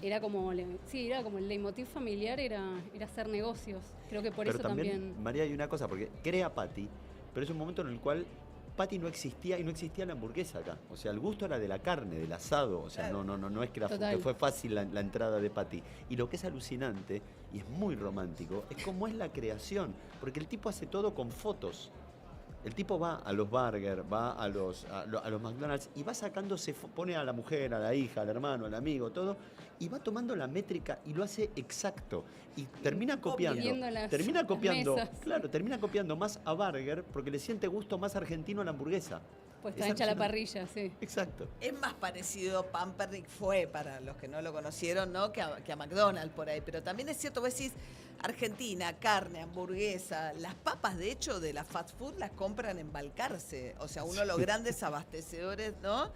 era como el leitmotiv familiar, era hacer negocios. Creo que por Pero eso también. María, hay una cosa, porque crea Patty, pero es un momento en el cual Patty no existía y no existía la hamburguesa acá. O sea, el gusto era de la carne, del asado. O sea, no es que, que fue fácil la entrada de Patty. Y lo que es alucinante, y es muy romántico, es cómo es la creación. Porque el tipo hace todo con fotos. El tipo va a los burgers, va a los McDonald's y va sacándose, pone a la mujer, a la hija, al hermano, al amigo, todo, y va tomando la métrica y lo hace exacto. Y termina copiando. Termina copiando más a burger porque le siente gusto más argentino a la hamburguesa. Pues está hecha a la parrilla, sí. Exacto. Es más parecido Pampernick fue, para los que no lo conocieron, ¿no? que a McDonald's por ahí. Pero también es cierto, vos decís, Argentina, carne, hamburguesa, las papas, de hecho, de la fast food las compran en Balcarce. O sea, uno de los grandes abastecedores, ¿no?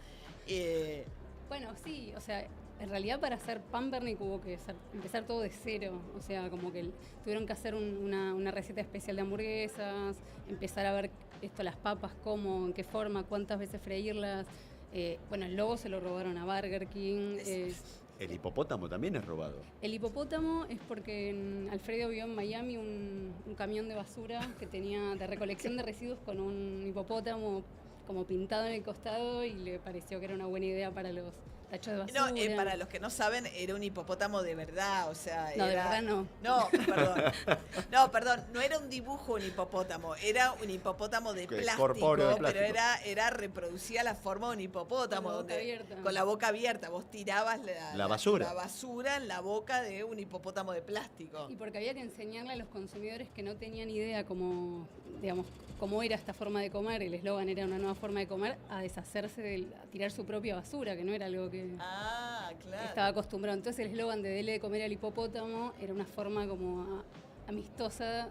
Bueno, sí, o sea, en realidad para hacer Pampernick hubo que empezar todo de cero. O sea, como que tuvieron que hacer una receta especial de hamburguesas, empezar a ver las papas, cómo, en qué forma, cuántas veces freírlas. Bueno, el logo se lo robaron a Burger King. El hipopótamo también es robado. El hipopótamo es porque Alfredo vio en Miami un camión de basura que tenía de recolección de residuos con un hipopótamo como pintado en el costado y le pareció que era una buena idea para los tachos de basura. No, para los que no saben, era un hipopótamo de verdad, o sea... No, de verdad no. No, perdón. No, perdón, no era un dibujo un hipopótamo, era un hipopótamo de plástico, pero reproducía la forma de un hipopótamo. Con la boca abierta, vos tirabas la basura en la boca de un hipopótamo de plástico. Y porque había que enseñarle a los consumidores que no tenían idea cómo era esta forma de comer, el eslogan era una nueva forma de comer, a deshacerse a tirar su propia basura, que no era algo que estaba acostumbrado. Entonces el eslogan de dele de comer al hipopótamo era una forma como amistosa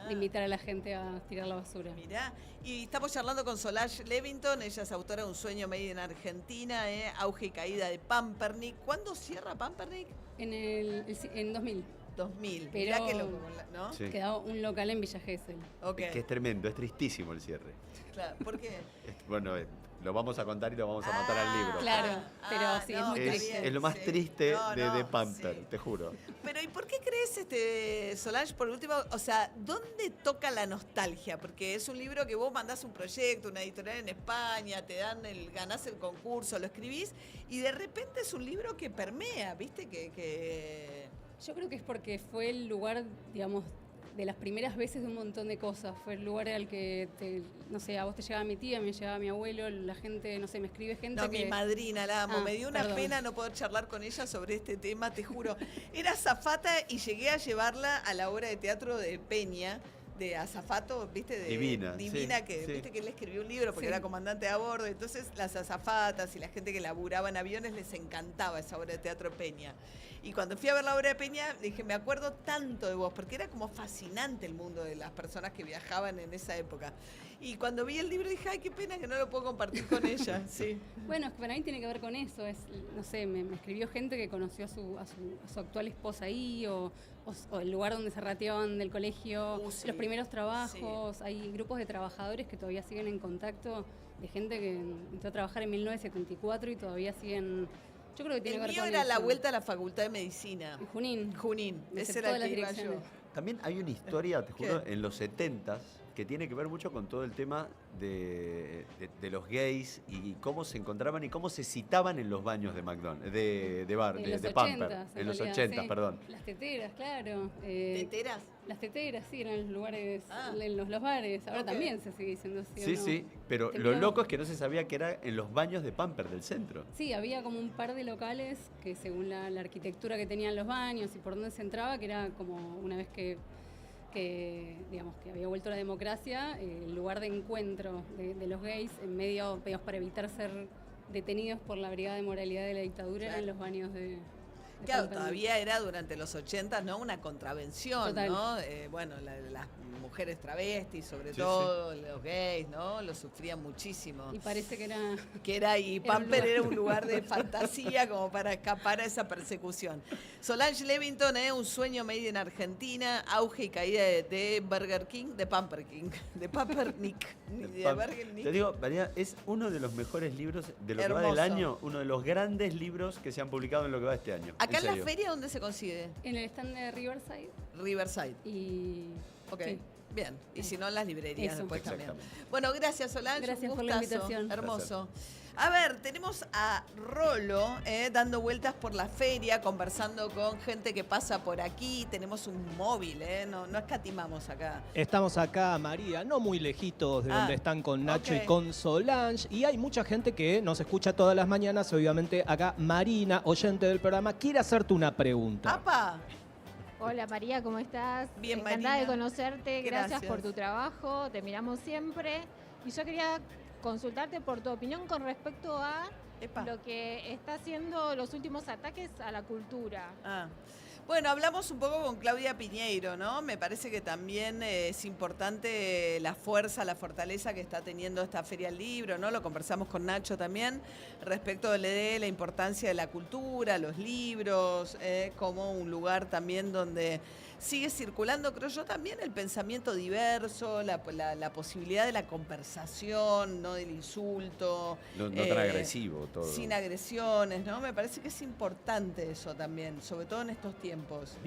de invitar a la gente a tirar la basura. Mirá, y estamos charlando con Solange Levington, ella es autora de Un sueño made in Argentina, auge y caída de Pampernick. ¿Cuándo cierra Pampernick? En 2000. 2000. Pero mirá que loco, ¿no? Sí. Quedó un local en Villa Gesell. Es que es tremendo, es tristísimo el cierre. Claro, ¿por qué? Bueno, lo vamos a contar y lo vamos a matar al libro. Claro, pero sí, es muy triste. Es lo más triste de Pamper, te juro. Pero ¿y por qué crees, Solange, por último, o sea, dónde toca la nostalgia? Porque es un libro que vos mandás un proyecto, una editorial en España, ganás el concurso, lo escribís, y de repente es un libro que permea, ¿viste? Yo creo que es porque fue el lugar, digamos, de las primeras veces de un montón de cosas. Fue el lugar al que, no sé, a vos te llegaba mi tía, me llegaba mi abuelo, la gente, no sé, me escribe gente No, mi madrina, la amo. Me dio una pena no poder charlar con ella sobre este tema, te juro. Era azafata y llegué a llevarla a la obra de teatro de Peña, de azafato, ¿viste? Divina, viste que él escribió un libro porque era comandante a bordo. Entonces las azafatas y la gente que laburaba en aviones les encantaba esa obra de teatro Peña. Y cuando fui a ver la obra de Peña, dije, me acuerdo tanto de vos, porque era como fascinante el mundo de las personas que viajaban en esa época. Y cuando vi el libro dije, ay, qué pena que no lo puedo compartir con ella. Sí. Bueno, es que para mí tiene que ver con eso. No sé, me escribió gente que conoció a su actual esposa ahí, o el lugar donde se rateaban del colegio, los primeros trabajos. Sí. Hay grupos de trabajadores que todavía siguen en contacto, de gente que entró a trabajar en 1974 y todavía siguen... Yo creo que tiene que ver con era eso. La vuelta a la Facultad de Medicina. Junín. Ese era el que iba yo. También hay una historia, te juro, en los 70s, que tiene que ver mucho con todo el tema de los gays y cómo se encontraban y cómo se citaban en los baños de McDonald's, de Pamper. En los 80, sí. Perdón. Las teteras, claro. ¿Teteras? Las teteras, sí, eran los lugares, en los bares. Ahora también se sigue diciendo así. Sí, sí, pero lo loco es que no se sabía que era en los baños de Pamper del centro. Sí, había como un par de locales que según la arquitectura que tenían los baños y por dónde se entraba, que era como una vez que digamos que había vuelto la democracia, el lugar de encuentro de los gays en medio, para evitar ser detenidos por la Brigada de Moralidad de la dictadura, eran los baños de Claro, todavía era durante los 80, ¿no? Una contravención, total. ¿no? Bueno, las mujeres travestis, sobre Sí, todo, los gays, ¿no? Lo sufrían muchísimo. Y parece que Y Pamper era un lugar de fantasía como para escapar a esa persecución. Solange Levington, Un sueño made in Argentina, auge y caída de Burger King, de Pampernick. De Burger Nick. Te digo, María, es uno de los mejores libros de lo que va Hermoso. del año, uno de los grandes libros que se han publicado en lo que va de este año. Acá en la serio. feria, ¿dónde se consigue? en el stand de Riverside. Riverside. Y Ok. sí. Bien, y si no en las librerías Eso. después también. Exactamente. Bueno, gracias Solange. Gracias un por la gustazo. invitación. Hermoso. A ver, tenemos a Rolo dando vueltas por la feria, conversando con gente que pasa por aquí. Tenemos un móvil, no escatimamos acá. Estamos acá, María, no muy lejitos de donde están con Nacho ok. y con Solange. Y hay mucha gente que nos escucha todas las mañanas. Obviamente acá Marina, oyente del programa, quiere hacerte una pregunta. ¡Apa! Hola María, ¿cómo estás? Bien, Encantada Marina. de conocerte, gracias Gracias. por tu trabajo, te miramos siempre. Y yo quería consultarte por tu opinión con respecto a Epa. lo que está haciendo los últimos ataques a la cultura. Bueno, hablamos un poco con Claudia Piñeiro, ¿no? Me parece que también es importante la fuerza, la fortaleza que está teniendo esta Feria del Libro, ¿no? Lo conversamos con Nacho también respecto de la importancia de la cultura, los libros, como un lugar también donde sigue circulando, creo yo, también el pensamiento diverso, la posibilidad de la conversación, no del insulto. No tan agresivo todo. Sin agresiones, ¿no? Me parece que es importante eso también, sobre todo en estos tiempos.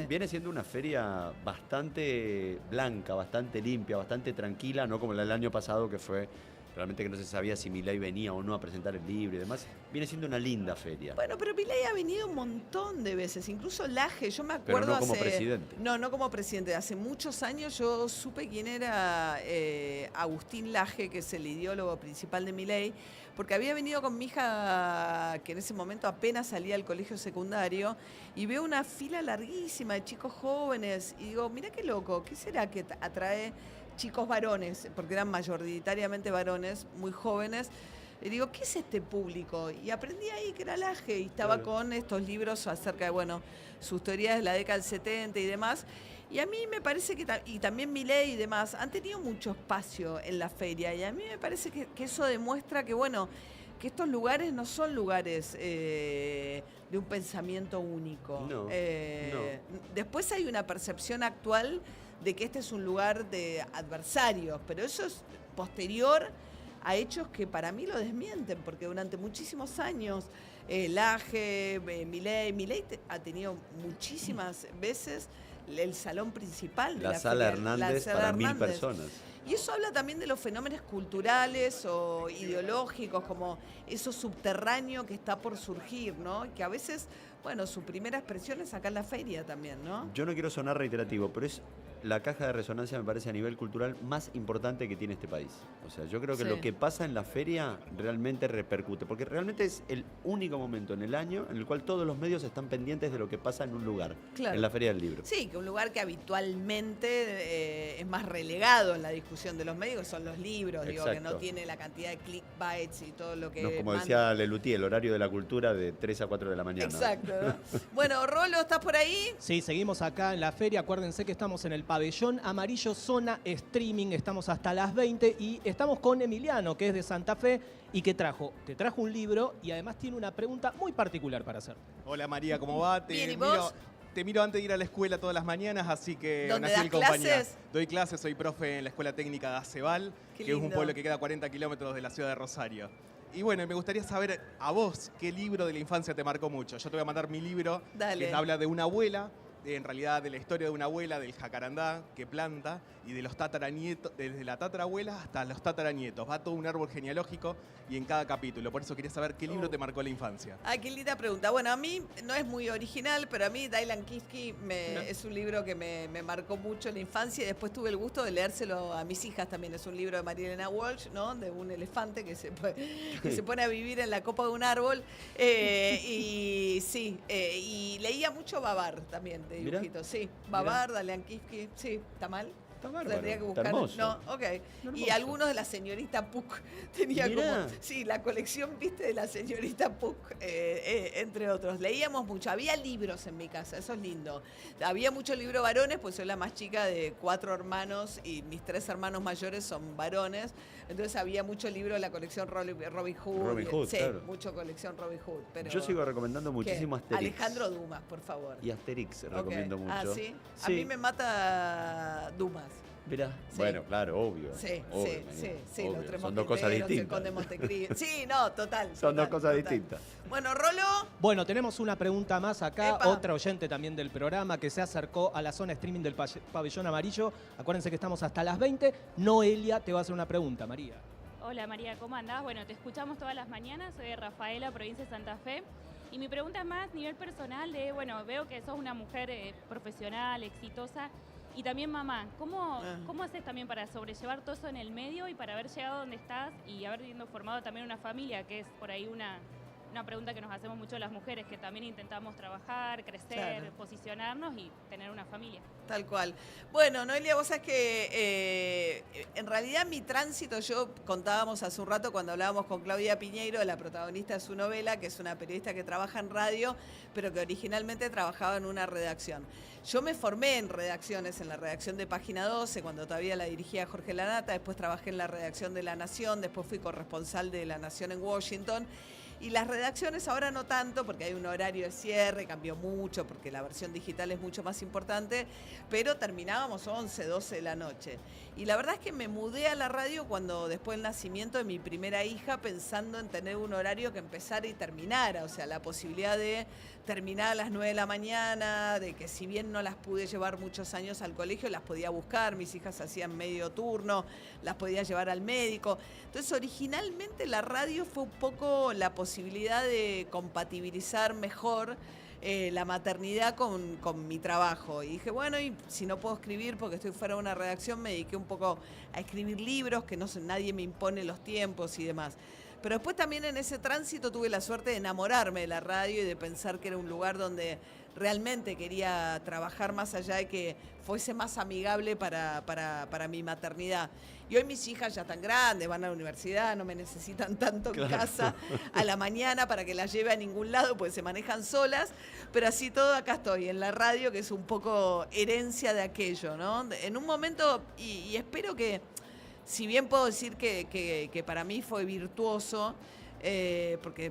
Viene siendo una feria bastante blanca, bastante limpia, bastante tranquila, no como la del año pasado que fue realmente que no se sabía si Milei venía o no a presentar el libro y demás. Viene siendo una linda feria. Bueno, pero Milei ha venido un montón de veces, incluso Laje, yo me acuerdo Pero no como presidente. No como presidente. Hace muchos años yo supe quién era Agustín Laje, que es el ideólogo principal de Milei, porque había venido con mi hija, que en ese momento apenas salía del colegio secundario, y veo una fila larguísima de chicos jóvenes, y digo, mira qué loco, ¿qué será que atrae chicos varones? Porque eran mayoritariamente varones, muy jóvenes. Y digo, ¿qué es este público? Y aprendí ahí que era Laje, y estaba con estos libros acerca de, bueno, sus teorías de la década del 70 y demás. Y a mí me parece que, y también Milei y demás, han tenido mucho espacio en la feria. Y a mí me parece que eso demuestra que, bueno, que estos lugares no son lugares de un pensamiento único. No. Después hay una percepción actual de que este es un lugar de adversarios, pero eso es posterior a hechos que para mí lo desmienten, porque durante muchísimos años Laje, Milei ha tenido muchísimas veces el salón principal de la Sala feria, Hernández la Sala para 1000 Hernández. personas. Y eso habla también de los fenómenos culturales o ideológicos, como eso subterráneo que está por surgir, ¿no? Que a veces, bueno, su primera expresión es acá en la feria también, ¿no? Yo no quiero sonar reiterativo, pero es la caja de resonancia, me parece, a nivel cultural más importante que tiene este país. O sea, yo creo que Sí. lo que pasa en la feria realmente repercute, porque realmente es el único momento en el año en el cual todos los medios están pendientes de lo que pasa en un lugar, Claro. en la Feria del Libro. Sí, que un lugar que habitualmente es más relegado en la discusión de los medios, que son los libros, digo, que no Exacto. tiene la cantidad de clickbaits y todo lo que... No, como manda. decía Lelutier, el horario de la cultura de 3 a 4 de la mañana. Exacto, ¿no? Bueno, Rolo, ¿estás por ahí? Sí, seguimos acá en la feria. Acuérdense que estamos en el pabellón amarillo, zona streaming. Estamos hasta las 20 y estamos con Emiliano, que es de Santa Fe y que te trajo un libro y además tiene una pregunta muy particular para hacer. Hola María, ¿cómo va? Bien, ¿y vos? Te miro antes de ir a la escuela todas las mañanas, así que ¿Dónde nací das en compañía. clases? Doy clases, soy profe en la Escuela Técnica de Acebal, Qué que es un lindo. pueblo que queda a 40 kilómetros de la ciudad de Rosario. Y bueno, me gustaría saber a vos qué libro de la infancia te marcó mucho. Yo te voy a mandar mi libro, Dale. que habla de una abuela, en realidad de la historia de una abuela, del jacarandá que planta y de los tataranietos, desde la tatarabuela hasta los tataranietos. Va todo un árbol genealógico y en cada capítulo. Por eso quería saber qué libro te marcó la infancia. Ay, qué linda pregunta. Bueno, a mí no es muy original, pero a mí Dylan Kiski es un libro que me marcó mucho en la infancia y después tuve el gusto de leérselo a mis hijas también. Es un libro de María Elena Walsh, ¿no? De un elefante que se pone a vivir en la copa de un árbol. Y sí, y leía mucho Babar también, de Mirá. dibujitos. Sí, Babar, Dylan Kiski. Sí, ¿está mal? Está bárbaro. Tendría que Está buscar. hermoso. No, ok. Y hermoso. algunos de la señorita Puck tenía Mirá. como. Sí, la colección, viste, de la señorita Puck, entre otros. Leíamos mucho. Había libros en mi casa, eso es lindo. Había muchos libros varones, pues soy la más chica de 4 hermanos y mis 3 hermanos mayores son varones. Entonces había mucho libro de la colección Robin Hood. Robin Hood, sí, claro. mucho colección Robin Hood. Pero Yo sigo recomendando ¿qué? muchísimo Asterix. Alejandro Dumas, por favor. Y Asterix Ok. recomiendo mucho. Ah, ¿sí? A Sí. mí me mata Dumas. Mirá. Sí. Bueno, claro, obvio. Sí, obvio, sí, María, sí, obvio. los Tres Son dos cosas Mosqueteros, el distintas. Conde Montecristo. Sí, no, total. Son dos total, cosas total. distintas. Bueno, Rolo, Bueno, tenemos una pregunta más acá, Epa. otra oyente también del programa que se acercó a la zona streaming del pabellón amarillo. Acuérdense que estamos hasta las 20. Noelia te va a hacer una pregunta, María. Hola María, ¿cómo andás? Bueno, te escuchamos todas las mañanas, soy de Rafaela, provincia de Santa Fe. Y mi pregunta es más a nivel personal de, bueno, veo que sos una mujer profesional, exitosa y también mamá. ¿Cómo haces también para sobrellevar todo eso en el medio y para haber llegado donde estás y haber formado también una familia, que es por ahí una pregunta que nos hacemos mucho las mujeres, que también intentamos trabajar, crecer, Claro. posicionarnos y tener una familia? tal cual. Bueno, Noelia, vos sabés que en realidad mi tránsito, yo contábamos hace un rato cuando hablábamos con Claudia Piñeiro, la protagonista de su novela, que es una periodista que trabaja en radio, pero que originalmente trabajaba en una redacción. Yo me formé en redacciones, en la redacción de Página 12, cuando todavía la dirigía Jorge Lanata, después trabajé en la redacción de La Nación, después fui corresponsal de La Nación en Washington. Y las redacciones ahora no tanto, porque hay un horario de cierre, cambió mucho, porque la versión digital es mucho más importante, pero terminábamos 11, 12 de la noche. Y la verdad es que me mudé a la radio cuando después del nacimiento de mi primera hija, pensando en tener un horario que empezara y terminara, o sea, la posibilidad de terminar a las 9 de la mañana, de que si bien no las pude llevar muchos años al colegio, las podía buscar, mis hijas hacían medio turno, las podía llevar al médico. Entonces, originalmente la radio fue un poco la posibilidad de compatibilizar mejor la maternidad con mi trabajo. Y dije, bueno, y si no puedo escribir porque estoy fuera de una redacción, me dediqué un poco a escribir libros, que no sé, nadie me impone los tiempos y demás. Pero después también en ese tránsito tuve la suerte de enamorarme de la radio y de pensar que era un lugar donde realmente quería trabajar más allá de que fuese más amigable para mi maternidad. Y hoy mis hijas ya están grandes, van a la universidad, no me necesitan tanto en casa a la mañana para que las lleve a ningún lado, pues se manejan solas, pero así todo acá estoy, en la radio, que es un poco herencia de aquello, ¿no? En un momento, y espero que, si bien puedo decir que para mí fue virtuoso, porque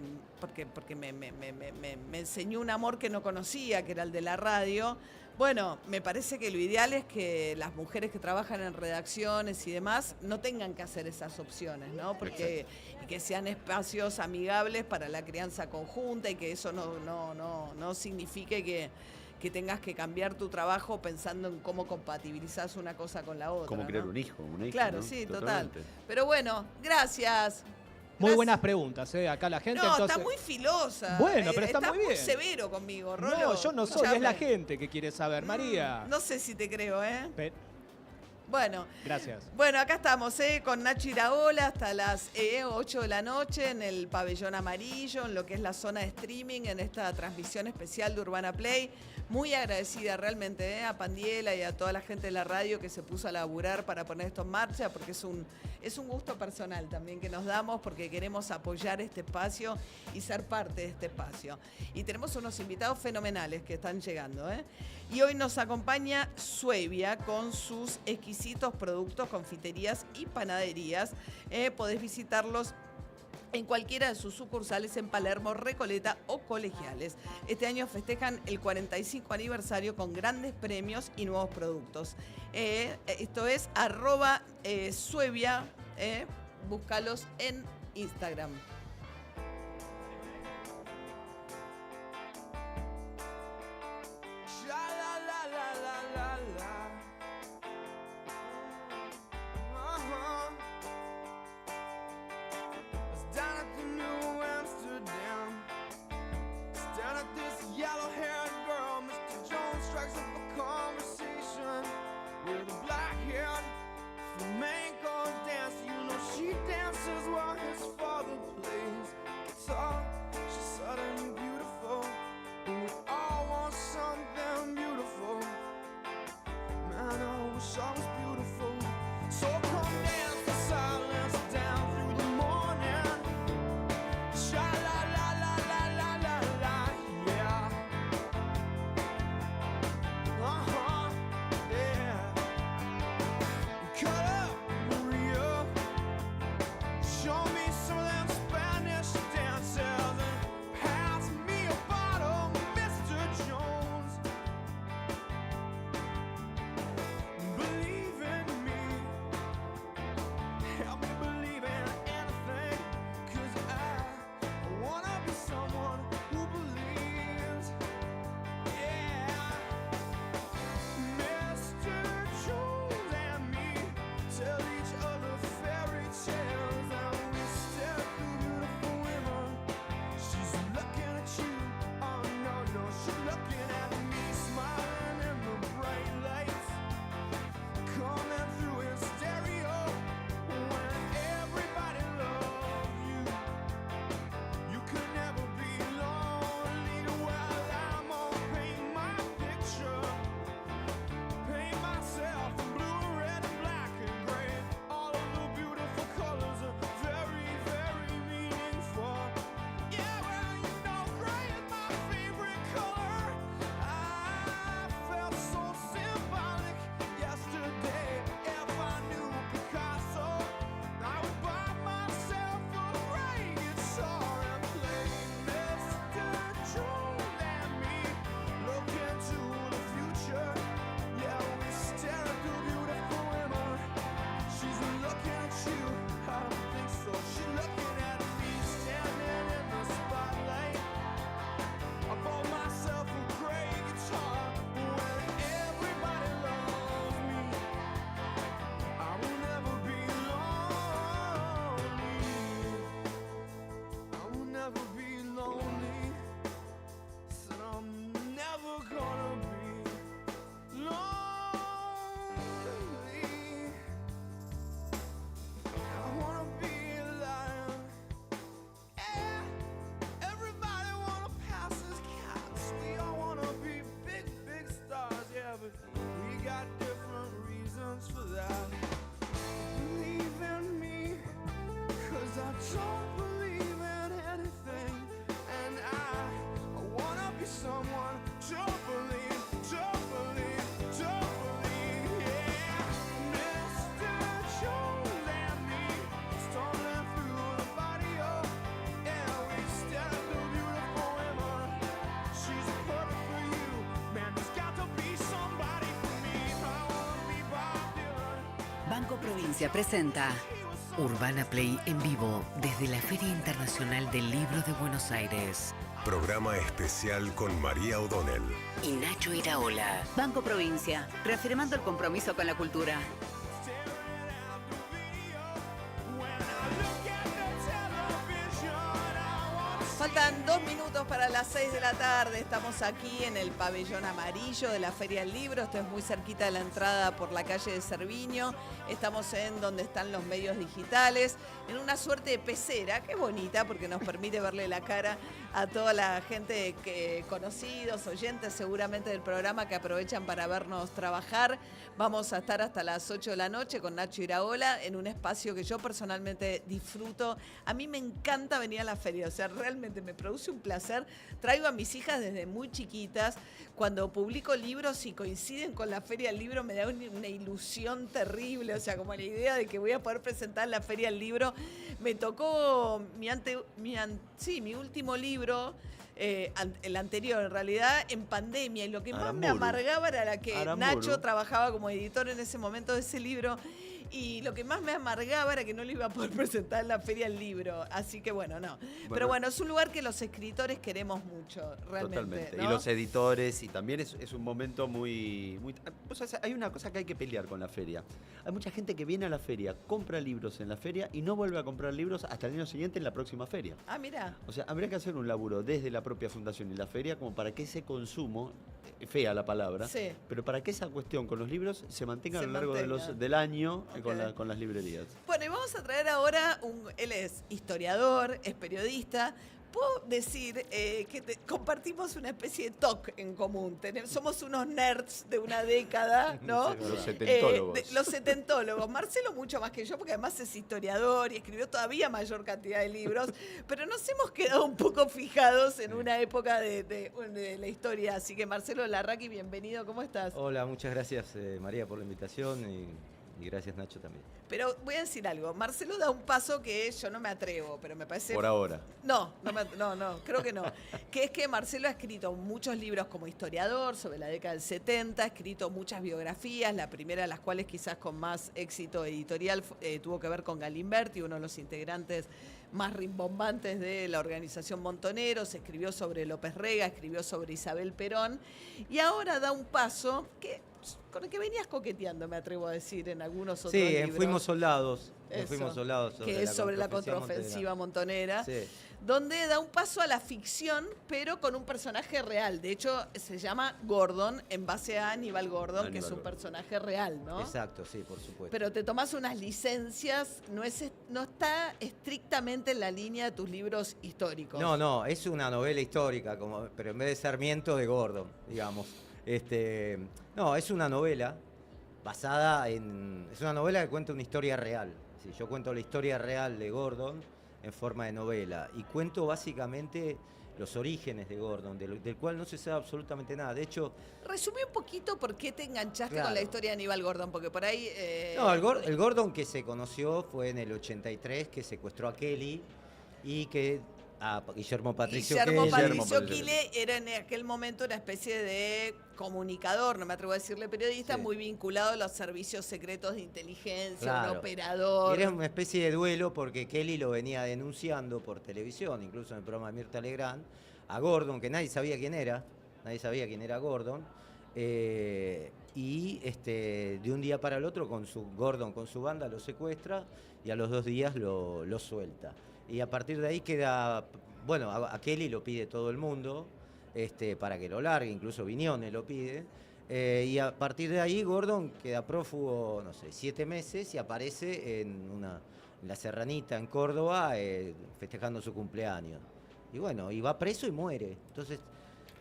me enseñó un amor que no conocía, que era el de la radio. Bueno, me parece que lo ideal es que las mujeres que trabajan en redacciones y demás no tengan que hacer esas opciones, ¿no? Porque y que sean espacios amigables para la crianza conjunta y que eso no signifique que tengas que cambiar tu trabajo pensando en cómo compatibilizás una cosa con la otra. Cómo ¿no? criar un hijo, una hija. Claro, ¿no? sí, Totalmente. total. Pero bueno, gracias. Muy buenas preguntas, acá la gente. No, entonces... está muy filosa. Bueno, pero está muy bien. Está muy severo conmigo, Rolo. No, yo no soy, Escuchame. es la gente que quiere saber, María. No sé si te creo, ¿eh? Bueno. Gracias. Bueno, acá estamos con Nacho Iraola hasta las 8 de la noche en el pabellón amarillo, en lo que es la zona de streaming, en esta transmisión especial de Urbana Play. Muy agradecida realmente a Pandiela y a toda la gente de la radio que se puso a laburar para poner esto en marcha, porque es un gusto personal también que nos damos, porque queremos apoyar este espacio y ser parte de este espacio. Y tenemos unos invitados fenomenales que están llegando. Y hoy nos acompaña Suevia con sus exquisitos productos, confiterías y panaderías. Podés visitarlos en cualquiera de sus sucursales en Palermo, Recoleta o Colegiales. Este año festejan el 45 aniversario con grandes premios y nuevos productos. Esto es @Suevia, búscalos en Instagram. I was beautiful. Show me some of them Spanish dances and pass me a bottle, Mr. Jones. Believe in me, help me believe in anything, 'cause I wanna be someone who believes. Yeah, Mr. Jones and me tell each other fairy tales, and we stare through beautiful women. She's looking at you, oh no, no, she's looking at me, smiling in the bright lights, coming through in stereo. When everybody loves you, you could never be lonely. Well, I'm gonna paint my picture, paint myself in blue, red, and black and gray. All of the beautiful colors are very, very meaningful. Yeah, well, you know, gray is my favorite color. I felt so symbolic yesterday. If I knew Picasso, I would buy myself a gray guitar and play Mr. Jones and me. Look into the future. Yeah, we stare at the beautiful women. She's looking at you. I don't think so. She's looking at me, standing in the spotlight. I bought myself a gray guitar. When everybody loves me, I will never be lonely. I will never be lonely. Said I'm never gonna be lonely. I wanna be a lion. Yeah, everybody wanna pass as cats. We all wanna be big, big stars. Yeah, but we got different reasons for that. Believe in me, 'cause I don't believe in anything. And I wanna be someone. Don't believe, don't believe, don't believe. Yeah, Mr. Jones and me, stumbling through the barrio. Yeah, we stare at the beautiful women. She's perfect for you. Man, there's got to be somebody for me. I wanna be Bob Dylan. Banco Provincia presenta Urbana Play en vivo desde la Feria Internacional del Libro de Buenos Aires. Programa especial con María O'Donnell. Y Nacho Iraola. Banco Provincia, reafirmando el compromiso con la cultura. Faltan 2 minutos para las 6 de la tarde. Estamos aquí en el pabellón amarillo de la Feria del Libro. Esto es muy cerquita de la entrada por la calle de Cerviño. Estamos en donde están los medios digitales, en una suerte de pecera, que es bonita porque nos permite verle la cara a toda la gente conocidos, oyentes seguramente del programa que aprovechan para vernos trabajar. Vamos a estar hasta las 8 de la noche con Nacho Iraola en un espacio que yo personalmente disfruto. A mí me encanta venir a la feria, o sea, realmente me produce un placer. Traigo a mis hijas desde muy chiquitas. Cuando publico libros y coinciden con la Feria del Libro me da una ilusión terrible, o sea, como la idea de que voy a poder presentar la Feria del Libro. Me tocó mi último libro, el anterior en realidad, en pandemia, y lo que más me amargaba era que Nacho trabajaba como editor en ese momento de ese libro, y lo que más me amargaba era que no lo iba a poder presentar en la Feria del Libro, así que bueno, no. Pero bueno, es un lugar que los escritores queremos mucho, realmente. Totalmente, ¿no? y los editores, y también es un momento muy... O sea, hay una cosa que hay que pelear con la feria. Hay mucha gente que viene a la feria, compra libros en la feria y no vuelve a comprar libros hasta el año siguiente en la próxima feria. Ah, mira. O sea, habría que hacer un laburo desde la propia fundación y la feria como para que ese consumo, fea la palabra, sí, pero para que esa cuestión con los libros se mantenga a lo largo del año, okay, con las librerías. Bueno, y vamos a traer ahora, él es historiador, es periodista. Puedo decir que compartimos una especie de TOC en común. Somos unos nerds de una década, ¿no? Los setentólogos. Los setentólogos. Marcelo mucho más que yo, porque además es historiador y escribió todavía mayor cantidad de libros, pero nos hemos quedado un poco fijados en una época de la historia. Así que Marcelo Larraqui, bienvenido, ¿cómo estás? Hola, muchas gracias María por la invitación y Y gracias, Nacho, también. Pero voy a decir algo. Marcelo da un paso que yo no me atrevo, pero me parece... Por ahora. No, creo que no. Que es que Marcelo ha escrito muchos libros como historiador sobre la década del 70, ha escrito muchas biografías, la primera de las cuales quizás con más éxito editorial tuvo que ver con Galimberti, uno de los integrantes más rimbombantes de la organización Montoneros, escribió sobre López Rega, escribió sobre Isabel Perón, y ahora da un paso con el que venías coqueteando, me atrevo a decir, en algunos otros libros. Sí, Fuimos Soldados. Eso, Fuimos Soldados. Que es sobre la contraofensiva montonera. Sí. Donde da un paso a la ficción, pero con un personaje real. De hecho, se llama Gordon en base a Aníbal Gordon, que es un personaje real, ¿no? Exacto, sí, por supuesto. Pero te tomás unas licencias, no está estrictamente en la línea de tus libros históricos. No, es una novela histórica, pero en vez de Sarmiento, de Gordon, digamos. No, es una novela basada en... Es una novela que cuenta una historia real. Sí, yo cuento la historia real de Gordon en forma de novela y cuento básicamente los orígenes de Gordon, del cual no se sabe absolutamente nada. De hecho... Resumí un poquito por qué te enganchaste Claro. con la historia de Aníbal Gordon, porque por ahí... No, el Gordon que se conoció fue en el 83, que secuestró a Kelly y que... Guillermo Patricio Quile era en aquel momento una especie de comunicador, no me atrevo a decirle periodista, muy vinculado a los servicios secretos de inteligencia, un operador. Era una especie de duelo porque Kelly lo venía denunciando por televisión, incluso en el programa de Mirta Legrand, a Gordon, que nadie sabía quién era Gordon, y de un día para el otro Gordon con su banda lo secuestra y a los 2 días lo suelta. Y a partir de ahí queda, bueno, a Kelly lo pide todo el mundo para que lo largue, incluso Viñones lo pide. Y a partir de ahí Gordon queda prófugo, no sé, 7 meses y aparece en la Serranita, en Córdoba, festejando su cumpleaños. Y bueno, y va preso y muere. Entonces,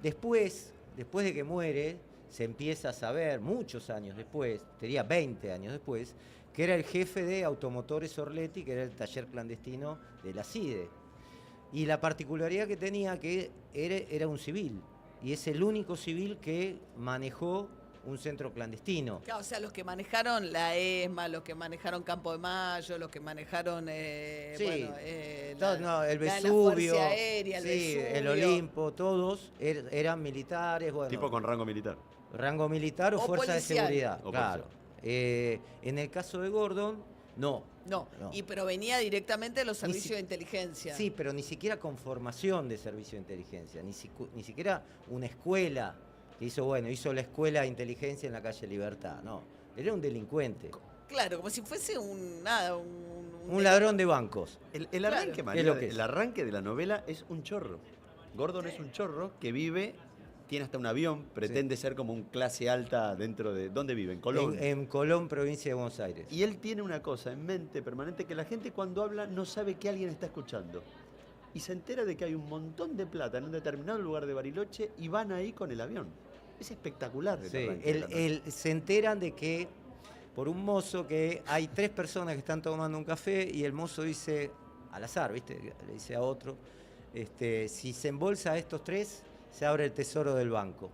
después de que muere, se empieza a saber, muchos años después, tenía 20 años después, que era el jefe de Automotores Orletti, que era el taller clandestino de la CIDE. Y la particularidad que tenía que era un civil, y es el único civil que manejó un centro clandestino. Claro, o sea, los que manejaron la ESMA, los que manejaron Campo de Mayo, los que manejaron el la Vesubio, Fuerza Aérea, el Vesubio. el Olimpo, todos eran militares. Bueno, tipo con rango militar. Rango militar o fuerza policial. de seguridad, O claro. En el caso de Gordon, no. Pero venía directamente de los servicios de inteligencia. Sí, pero ni siquiera con formación de servicio de inteligencia, ni siquiera una escuela que hizo la escuela de inteligencia en la calle Libertad, no. Era un delincuente. Claro, como si fuese un ladrón de bancos. El arranque, Claro. María, Es lo que es. el arranque de la novela es un chorro. Gordon es un chorro que vive, tiene hasta un avión, pretende ser como un clase alta dentro de... ¿Dónde vive? En Colón. En Colón, provincia de Buenos Aires. Y él tiene una cosa en mente permanente, que la gente cuando habla no sabe que alguien está escuchando. Y se entera de que hay un montón de plata en un determinado lugar de Bariloche y van ahí con el avión. Es espectacular. Sí, se enteran de que por un mozo que hay 3 personas que están tomando un café y el mozo dice, al azar, ¿viste? Le dice a otro, si se embolsa a estos 3, se abre el tesoro del banco.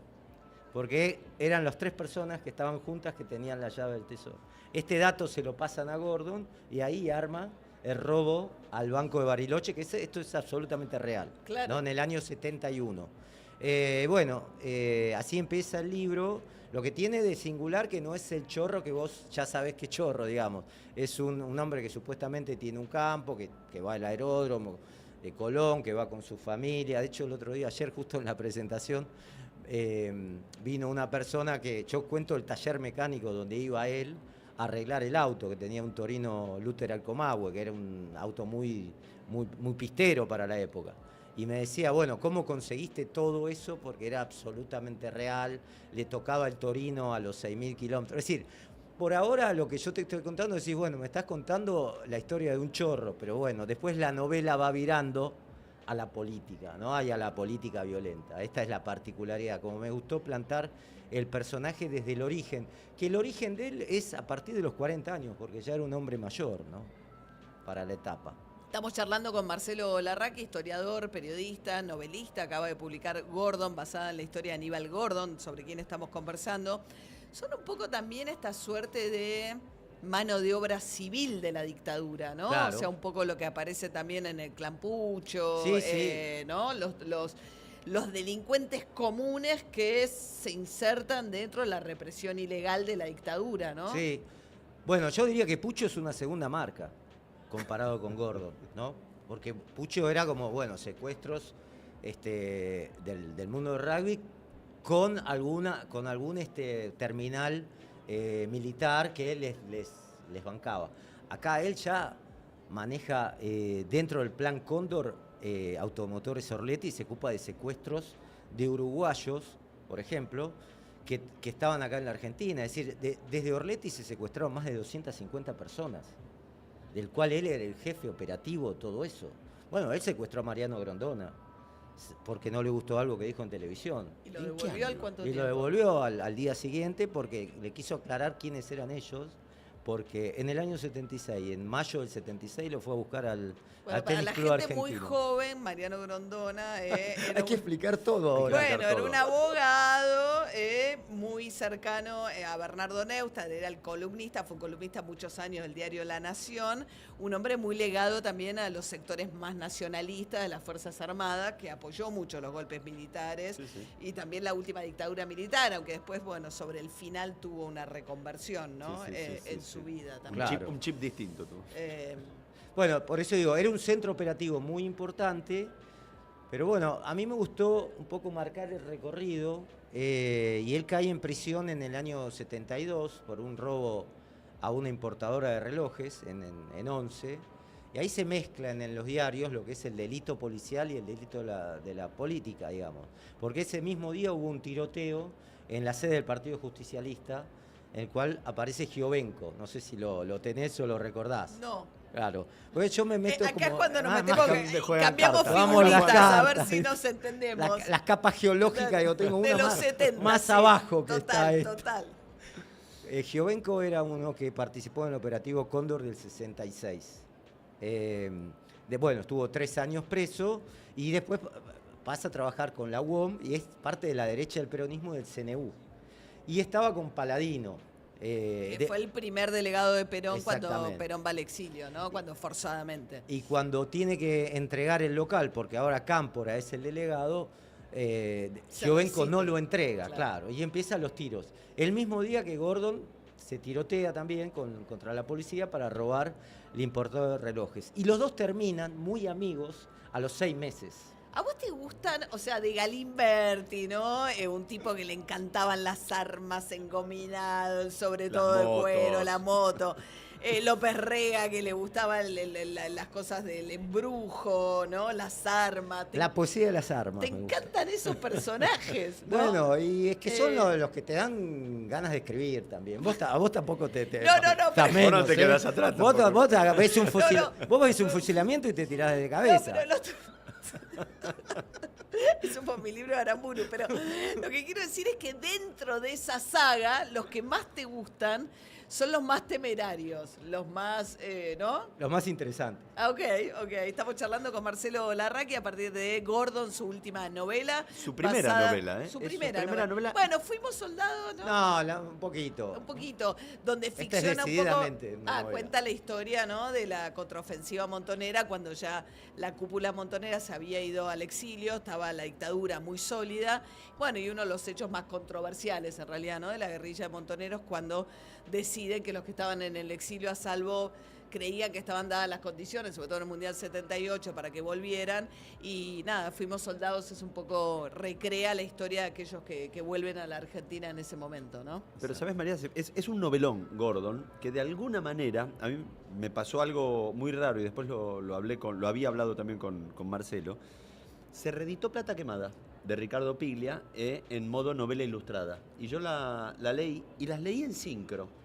Porque eran las 3 personas que estaban juntas que tenían la llave del tesoro. Este dato se lo pasan a Gordon y ahí arma el robo al Banco de Bariloche, que esto es absolutamente real, Claro. ¿no? En el año 71. Así empieza el libro. Lo que tiene de singular que no es el chorro que vos ya sabés que chorro, digamos. Es un hombre que supuestamente tiene un campo, que va al aeródromo de Colón, que va con su familia. De hecho, el otro día, ayer justo en la presentación, vino una persona que yo cuento el taller mecánico donde iba él a arreglar el auto, que tenía un Torino Luther Alcomahue, que era un auto muy pistero para la época. Y me decía, bueno, ¿cómo conseguiste todo eso? Porque era absolutamente real, le tocaba el Torino a los 6.000 kilómetros. Es decir, por ahora lo que yo te estoy contando, decís, bueno, me estás contando la historia de un chorro, pero bueno, después la novela va virando a la política, ¿no? Y a la política violenta. Esta es la particularidad, como me gustó plantar el personaje desde el origen, que el origen de él es a partir de los 40 años, porque ya era un hombre mayor, ¿no? Para la etapa. Estamos charlando con Marcelo Larraqui, historiador, periodista, novelista. Acaba de publicar Gordon, basada en la historia de Aníbal Gordon, sobre quien estamos conversando. Son un poco también esta suerte de mano de obra civil de la dictadura, ¿no? Claro. O sea, un poco lo que aparece también en el Clan Pucho, Sí. ¿no? Los delincuentes comunes que se insertan dentro de la represión ilegal de la dictadura, ¿no? Sí. Bueno, yo diría que Pucho es una segunda marca comparado con Gordon, ¿no? Porque Pucho era como, bueno, secuestros del mundo del rugby con algún terminal militar que les bancaba. Acá él ya maneja dentro del plan Cóndor Automotores Orletti y se ocupa de secuestros de uruguayos, por ejemplo, que estaban acá en la Argentina. Es decir, desde Orletti se secuestraron más de 250 personas, del cual él era el jefe operativo, todo eso. Bueno, él secuestró a Mariano Grondona porque no le gustó algo que dijo en televisión. ¿Y lo devolvió al cuánto Y tiempo? lo devolvió al día siguiente porque le quiso aclarar quiénes eran ellos, porque en el año 76, en mayo del 76, lo fue a buscar al Bueno, para Tenis la Club gente Argentino. muy joven, Mariano Grondona era Hay que explicar todo ahora. Bueno, era un abogado muy cercano a Bernardo Neustadt, era el columnista, fue columnista muchos años del diario La Nación, un hombre muy legado también a los sectores más nacionalistas de las Fuerzas Armadas, que apoyó mucho los golpes militares y también la última dictadura militar, aunque después, bueno, sobre el final tuvo una reconversión, ¿no? En su vida también. Claro. Un chip distinto tú. Bueno, por eso digo, era un centro operativo muy importante, pero bueno, a mí me gustó un poco marcar el recorrido y él cae en prisión en el año 72 por un robo a una importadora de relojes en Once, y ahí se mezclan en los diarios lo que es el delito policial y el delito de la política, digamos, porque ese mismo día hubo un tiroteo en la sede del Partido Justicialista, en el cual aparece Giovenco, no sé si lo tenés o lo recordás. No. Claro, porque yo me meto Acá es como... cuando nos más metemos, que juegan cambiamos cartas. Vamos las figuritas, a ver cartas. si nos entendemos. Las capas geológicas, yo tengo de una los más, 70, más sí. abajo que Total, está esto. total. Giovenco era uno que participó en el operativo Cóndor del 66. Bueno, estuvo 3 años preso y después pasa a trabajar con la UOM y es parte de la derecha del peronismo del CNU. Y estaba con Paladino. Fue el primer delegado de Perón cuando Exactamente. Perón va al exilio, ¿no? Cuando forzadamente. Y cuando tiene que entregar el local, porque ahora Cámpora es el delegado, Giovenco no lo entrega, claro, y empiezan los tiros. El mismo día que Gordon se tirotea también contra la policía para robar el importador de relojes. Y los dos terminan muy amigos a los 6 meses. ¿A vos te gustan, o sea, de Galimberti, ¿no? Un tipo que le encantaban las armas, engominado, sobre todo de cuero, la moto. López Rega, que le gustaban las cosas del embrujo, ¿no? Las armas. La poesía de las armas. Te me gusta. encantan esos personajes, ¿no? Bueno, y es que son los que te dan ganas de escribir también. A vos tampoco te No, pero- menos, Vos no te quedás atrás Vos tampoco. ves vos ves un fusilamiento y te tirás de cabeza. No, pero el otro... Eso fue mi libro de Aramburu, pero lo que quiero decir es que dentro de esa saga, los que más te gustan son los más temerarios, los más, ¿no? Los más interesantes. Ah, ok. Estamos charlando con Marcelo Larraqui a partir de Gordon, su última novela. Su primera novela, ¿eh? Su Es su primera, primera novela. Bueno, fuimos soldados, ¿no? No, un poquito. Un poquito, donde Esta es ficciona un poco. decididamente una novela. Cuenta la historia, ¿no? De la contraofensiva montonera, cuando ya la cúpula montonera se había ido al exilio, estaba la dictadura muy sólida. Bueno, y uno de los hechos más controversiales, en realidad, ¿no? De la guerrilla de montoneros, cuando deciden que los que estaban en el exilio a salvo creían que estaban dadas las condiciones, sobre todo en el Mundial 78, para que volvieran. Y nada, fuimos soldados, es un poco, recrea la historia de aquellos que vuelven a la Argentina en ese momento, ¿no? Pero sabes, María, es un novelón, Gordon, que de alguna manera, a mí me pasó algo muy raro y después lo había hablado también con Marcelo. Se reeditó Plata Quemada, de Ricardo Piglia, en modo novela ilustrada. Y yo la leí, y las leí en sincro.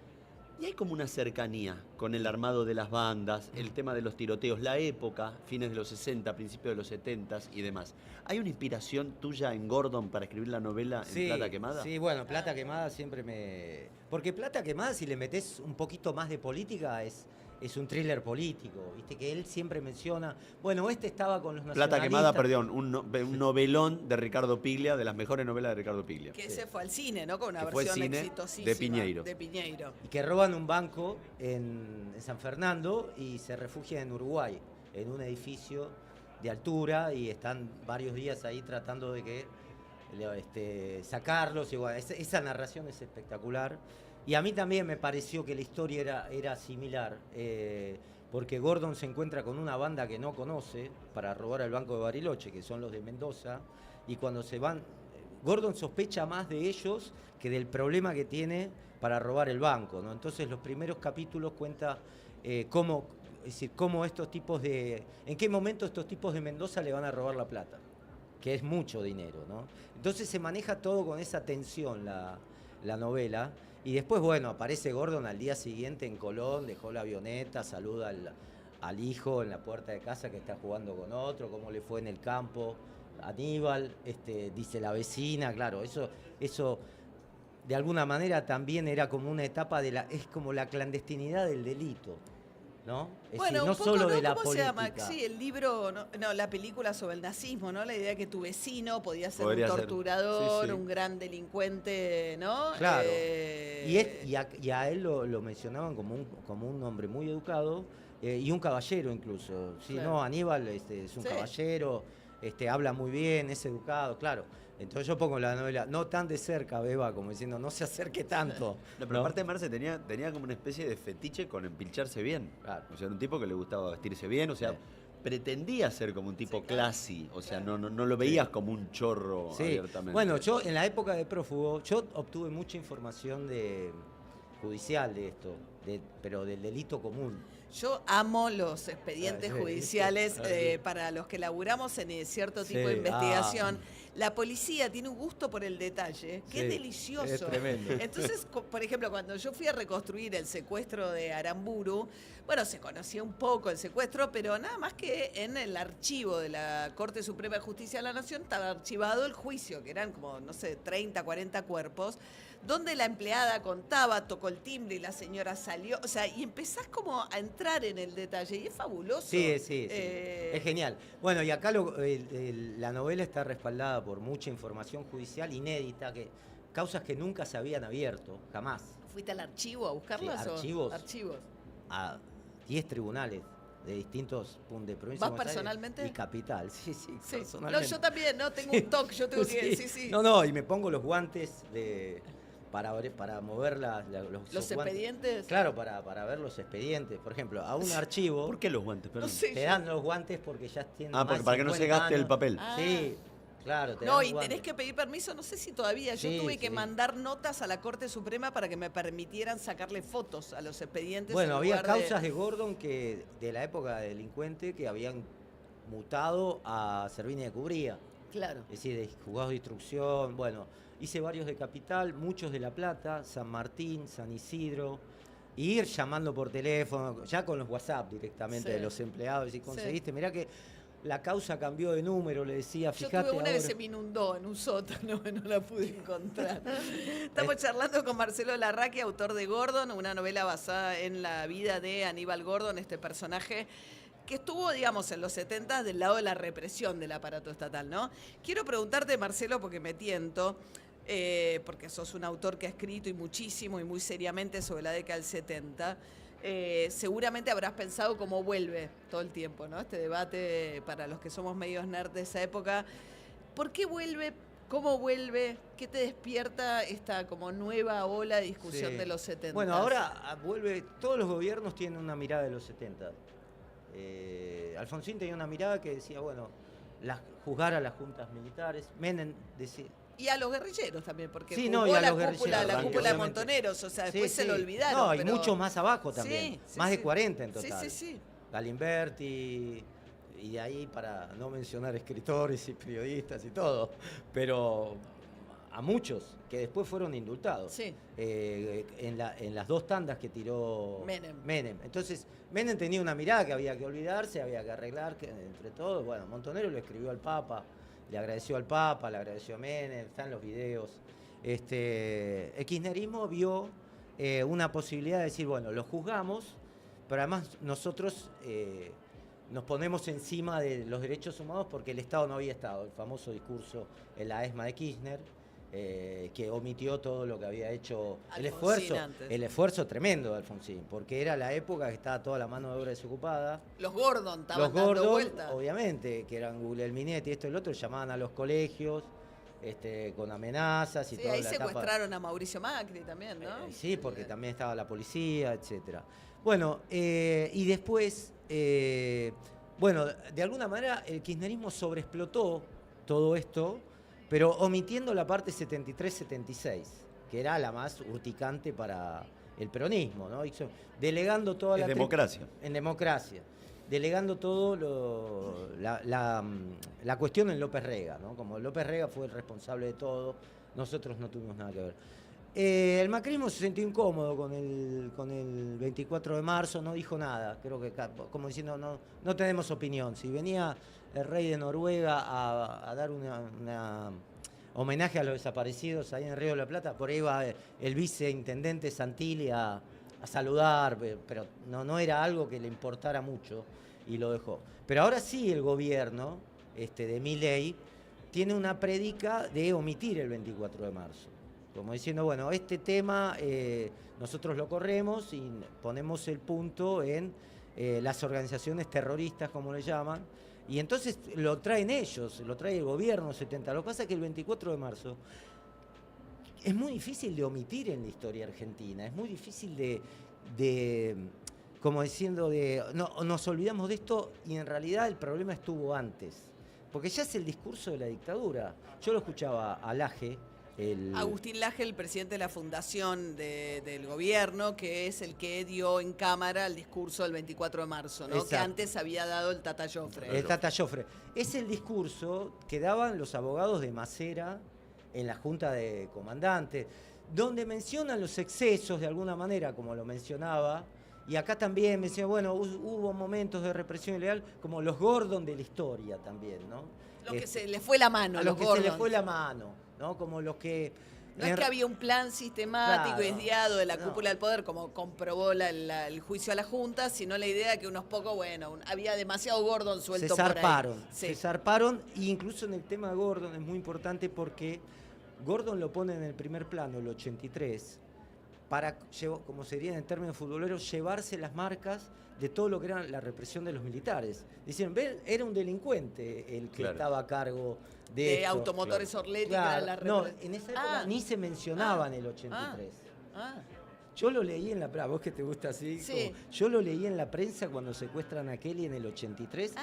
Y hay como una cercanía con el armado de las bandas, el tema de los tiroteos, la época, fines de los 60, principios de los 70 y demás. ¿Hay una inspiración tuya en Gordon para escribir la novela en Plata Quemada? Sí, bueno, Plata Quemada siempre me... Porque Plata Quemada, si le metés un poquito más de política, es es un thriller político, viste que él siempre menciona, bueno, estaba con los nacionalistas. Plata quemada, perdón, un novelón de Ricardo Piglia, de las mejores novelas de Ricardo Piglia. Que ese fue al cine, ¿no? Con una Que fue versión cine exitosísima de Piñeiro. de Piñeiro. Y que roban un banco en San Fernando y se refugian en Uruguay, en un edificio de altura, y están varios días ahí tratando de que sacarlos. Y bueno, esa narración es espectacular. Y a mí también me pareció que la historia era similar, porque Gordon se encuentra con una banda que no conoce para robar el Banco de Bariloche, que son los de Mendoza, y cuando se van, Gordon sospecha más de ellos que del problema que tiene para robar el banco, ¿no? Entonces los primeros capítulos cuenta cómo estos tipos en qué momento estos tipos de Mendoza le van a robar la plata, que es mucho dinero, ¿no? Entonces se maneja todo con esa tensión la novela. Y después, bueno, aparece Gordon al día siguiente en Colón, dejó la avioneta, saluda al hijo en la puerta de casa que está jugando con otro, cómo le fue en el campo, Aníbal, dice la vecina, claro, eso de alguna manera también era como una etapa es como la clandestinidad del delito, ¿no? Es Bueno, decir, no un poco, solo ¿no? de la ¿Cómo se llama? política. Sí, el libro, la película sobre el nazismo, ¿no? La idea de que tu vecino podía ser Podría un ser. torturador, Sí, sí. un gran delincuente, ¿no? Claro. Y a él lo mencionaban como un hombre muy educado y un caballero incluso. Sí, Claro. no, Aníbal es un Sí. caballero, habla muy bien, es educado, claro. Entonces yo pongo la novela, no tan de cerca, Beba, como diciendo, no se acerque tanto. No, pero aparte Marce tenía como una especie de fetiche con empilcharse bien. Claro. O sea, era un tipo que le gustaba vestirse bien, o sea, Sí. pretendía ser como un tipo classy, o sea, no lo veías como un chorro Sí. abiertamente. Bueno, yo en la época de prófugo, yo obtuve mucha información judicial de esto, pero del delito común. Yo amo los expedientes Ah, sí. judiciales Ah, sí. para los que laburamos en cierto tipo Sí, de investigación. La policía tiene un gusto por el detalle que Sí, es delicioso. es tremendo. Entonces, por ejemplo, cuando yo fui a reconstruir el secuestro de Aramburu, bueno, se conocía un poco el secuestro, pero nada más que en el archivo de la Corte Suprema de Justicia de la Nación estaba archivado el juicio, que eran como, no sé, 30, 40 cuerpos, donde la empleada contaba, tocó el timbre y la señora salió. O sea, y empezás como a entrar en el detalle y es fabuloso. Sí. Es genial. Bueno, y acá la novela está respaldada por mucha información judicial inédita, causas que nunca se habían abierto, jamás. ¿Fuiste al archivo a buscarlas? Sí, o? archivos. Archivos. A 10 tribunales de distintos puntos de provincia. ¿Vas de Buenos Aires personalmente? Y capital, sí, Sí. personalmente. No, yo también, ¿no? Tengo un toque, yo tengo que... Sí. No, y me pongo los guantes para mover ¿Los guantes. expedientes? Claro, para ver los expedientes. Por ejemplo, a un archivo... ¿Por qué los guantes? Perdón. No sé. Te dan los guantes porque ya tienen Ah, porque más para que no 50 se gaste el años. papel. Ah. Sí, claro. Te No, dan y guantes. tenés que pedir permiso, no sé si todavía. Yo Sí, tuve que sí. mandar notas a la Corte Suprema para que me permitieran sacarle fotos a los expedientes. Bueno, en había lugar causas de Gordon que de la época de delincuente que habían mutado a Servini de Cubría. Claro. Es decir, de juzgados de instrucción. Bueno, hice varios de Capital, muchos de La Plata, San Martín, San Isidro. Y ir llamando por teléfono, ya con los WhatsApp directamente Sí. de los empleados. Y conseguiste, Sí. mirá que la causa cambió de número, le decía, Yo fíjate. tuve una que ahora. se me inundó en un sótano, no la pude encontrar. Estamos charlando con Marcelo Larraqui, autor de Gordon, una novela basada en la vida de Aníbal Gordon, este personaje que estuvo, digamos, en los 70 del lado de la represión del aparato estatal, ¿no? Quiero preguntarte, Marcelo, porque me tiento, porque sos un autor que ha escrito y muchísimo y muy seriamente sobre la década del 70, seguramente habrás pensado cómo vuelve todo el tiempo, ¿no? Este debate para los que somos medios nerds de esa época. ¿Por qué vuelve? ¿Cómo vuelve? ¿Qué te despierta esta como nueva ola de discusión Sí. de los 70? Bueno, ahora vuelve, todos los gobiernos tienen una mirada de los 70. Alfonsín tenía una mirada que decía, bueno, juzgar a las juntas militares. Menem decía... Y a los guerrilleros también, porque Sí, jugó no, y a la los cúpula de guerrilleros, Montoneros, o sea, después Sí, se sí. lo olvidaron. No, y pero- muchos más abajo también. Sí, Más sí. de 40 en total. Sí, sí, sí. Galimberti, y de ahí para no mencionar escritores y periodistas y todo, pero a muchos que después fueron indultados. Sí. En las dos tandas que tiró Menem. Entonces, Menem tenía una mirada que había que olvidarse, había que arreglar entre todos. Bueno, Montonero lo escribió al Papa, le agradeció al Papa, le agradeció a Menem, están los videos. El kirchnerismo vio una posibilidad de decir, bueno, lo juzgamos, pero además nosotros nos ponemos encima de los derechos humanos porque el Estado no había estado. El famoso discurso en la ESMA de Kirchner, que omitió todo lo que había hecho, el esfuerzo tremendo de Alfonsín, porque era la época que estaba toda la mano de obra desocupada. Los Gordon estaban Los dando Gordon, vuelta. obviamente, que eran Guglielminetti, esto y lo otro, llamaban a los colegios con amenazas y Sí, toda ahí la secuestraron a Mauricio Macri también, ¿no? sí, porque también estaba la policía, etcétera. Bueno, y después, bueno, de alguna manera el kirchnerismo sobreexplotó todo esto, pero omitiendo la parte 73-76, que era la más urticante para el peronismo, ¿no? Delegando toda la... democracia. En democracia. Delegando todo la cuestión en López Rega, ¿no? Como López Rega fue el responsable de todo, nosotros no tuvimos nada que ver. El macrismo se sintió incómodo con el 24 de marzo, no dijo nada, creo que como diciendo no tenemos opinión. Si venía el rey de Noruega a dar una homenaje a los desaparecidos ahí en Río de la Plata, por ahí iba el viceintendente Santilli a saludar, pero no era algo que le importara mucho y lo dejó. Pero ahora sí el gobierno de Milei tiene una prédica de omitir el 24 de marzo. Como diciendo, bueno, este tema nosotros lo corremos y ponemos el punto en las organizaciones terroristas, como le llaman, y entonces lo traen ellos, lo trae el gobierno 70. Lo que pasa es que el 24 de marzo es muy difícil de omitir en la historia argentina, es muy difícil como diciendo, nos olvidamos de esto y en realidad el problema estuvo antes, porque ya es el discurso de la dictadura. Yo lo escuchaba a Laje, Agustín Laje, el presidente de la fundación del gobierno, que es el que dio en cámara el discurso del 24 de marzo, ¿no? Que antes había dado el Tata Joffre. El Tata Joffre. Es el discurso que daban los abogados de Macera en la Junta de Comandantes, donde mencionan los excesos de alguna manera, como lo mencionaba, y acá también menciona, bueno, hubo momentos de represión ilegal, como los Gordon de la historia también, ¿no? Los que se les fue la mano, a los que Gordon. se les fue la mano, ¿no? Como los que... No es que había un plan sistemático y Claro, desviado de la cúpula del poder, como comprobó el juicio a la Junta, sino la idea de que unos pocos, bueno, había demasiado Gordon suelto por ahí. Se zarparon, e incluso en el tema de Gordon es muy importante porque Gordon lo pone en el primer plano, el 83, para, como sería en términos futboleros, llevarse las marcas de todo lo que era la represión de los militares. Dicen, ven, era un delincuente el que estaba a cargo de esto. Automotores Orletti, Claro. que era la No, en esa época ni se mencionaba en el 83. Yo lo leí en la prensa, vos que te gusta así, Sí. yo lo leí en la prensa cuando secuestran a Kelly en el 83,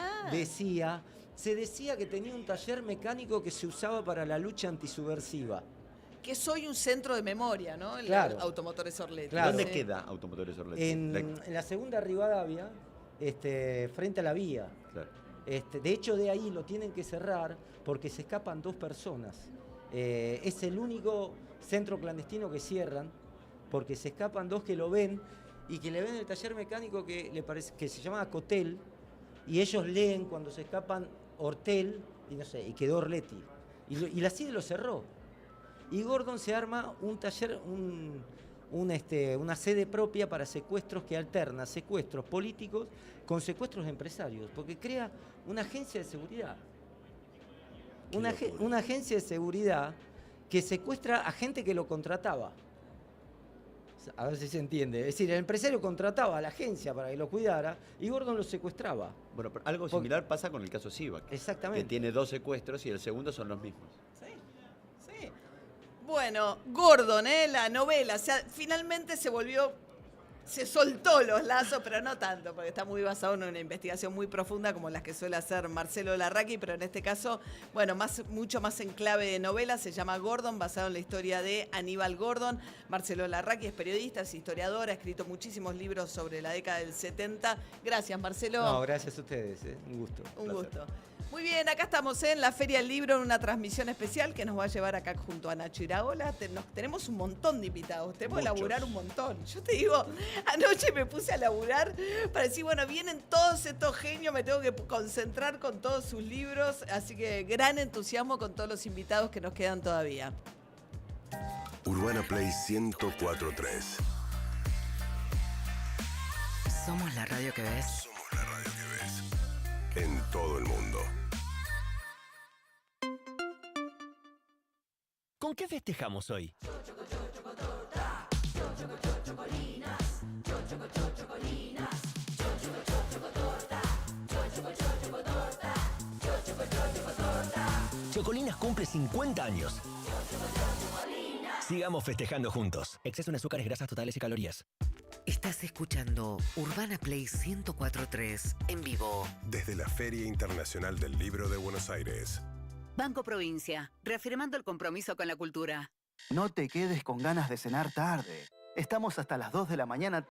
se decía que tenía un taller mecánico que se usaba para la lucha antisubversiva. Que soy un centro de memoria, ¿no? El Claro. Automotores Orletti. Claro. ¿Dónde queda Automotores Orletti? En la segunda Rivadavia, frente a la vía. Claro. De hecho, de ahí lo tienen que cerrar porque se escapan 2 personas. Es el único centro clandestino que cierran porque se escapan 2 que lo ven y que le ven el taller mecánico que se llama Cotel, y ellos leen cuando se escapan Hortel y no sé, y quedó Orletti. Y la CIDE lo cerró. Y Gordon se arma un taller, una sede propia para secuestros que alterna secuestros políticos con secuestros de empresarios, porque crea una agencia de seguridad. Una agencia de seguridad que secuestra a gente que lo contrataba. A ver si se entiende. Es decir, el empresario contrataba a la agencia para que lo cuidara y Gordon lo secuestraba. Bueno, pero algo similar pasa con el caso Sivak. Exactamente. Que tiene 2 secuestros y el segundo son los mismos. Bueno, Gordon, la novela, o sea, finalmente se soltó los lazos, pero no tanto, porque está muy basado en una investigación muy profunda como las que suele hacer Marcelo Larraqui, pero en este caso, bueno, mucho más en clave de novela, se llama Gordon, basado en la historia de Aníbal Gordon. Marcelo Larraqui es periodista, es historiador, ha escrito muchísimos libros sobre la década del 70. Gracias, Marcelo. No, gracias a ustedes, un gusto. Un gusto. Muy bien, acá estamos en la Feria del Libro, en una transmisión especial que nos va a llevar acá junto a Nacho Iraola. Tenemos un montón de invitados, tenemos que laburar un montón. Yo te digo, anoche me puse a laburar para decir, bueno, vienen todos estos genios, me tengo que concentrar con todos sus libros, así que gran entusiasmo con todos los invitados que nos quedan todavía. Urbana Play 104.3. Somos la radio que ves. Somos la radio que ves. En todo el mundo. ¿Con qué festejamos hoy? Chocolinas cumple 50 años. Sigamos festejando juntos. Exceso en azúcares, grasas totales y calorías. Estás escuchando Urbana Play 104.3 en vivo. Desde la Feria Internacional del Libro de Buenos Aires. Banco Provincia, reafirmando el compromiso con la cultura. No te quedes con ganas de cenar tarde. Estamos hasta las 2 de la mañana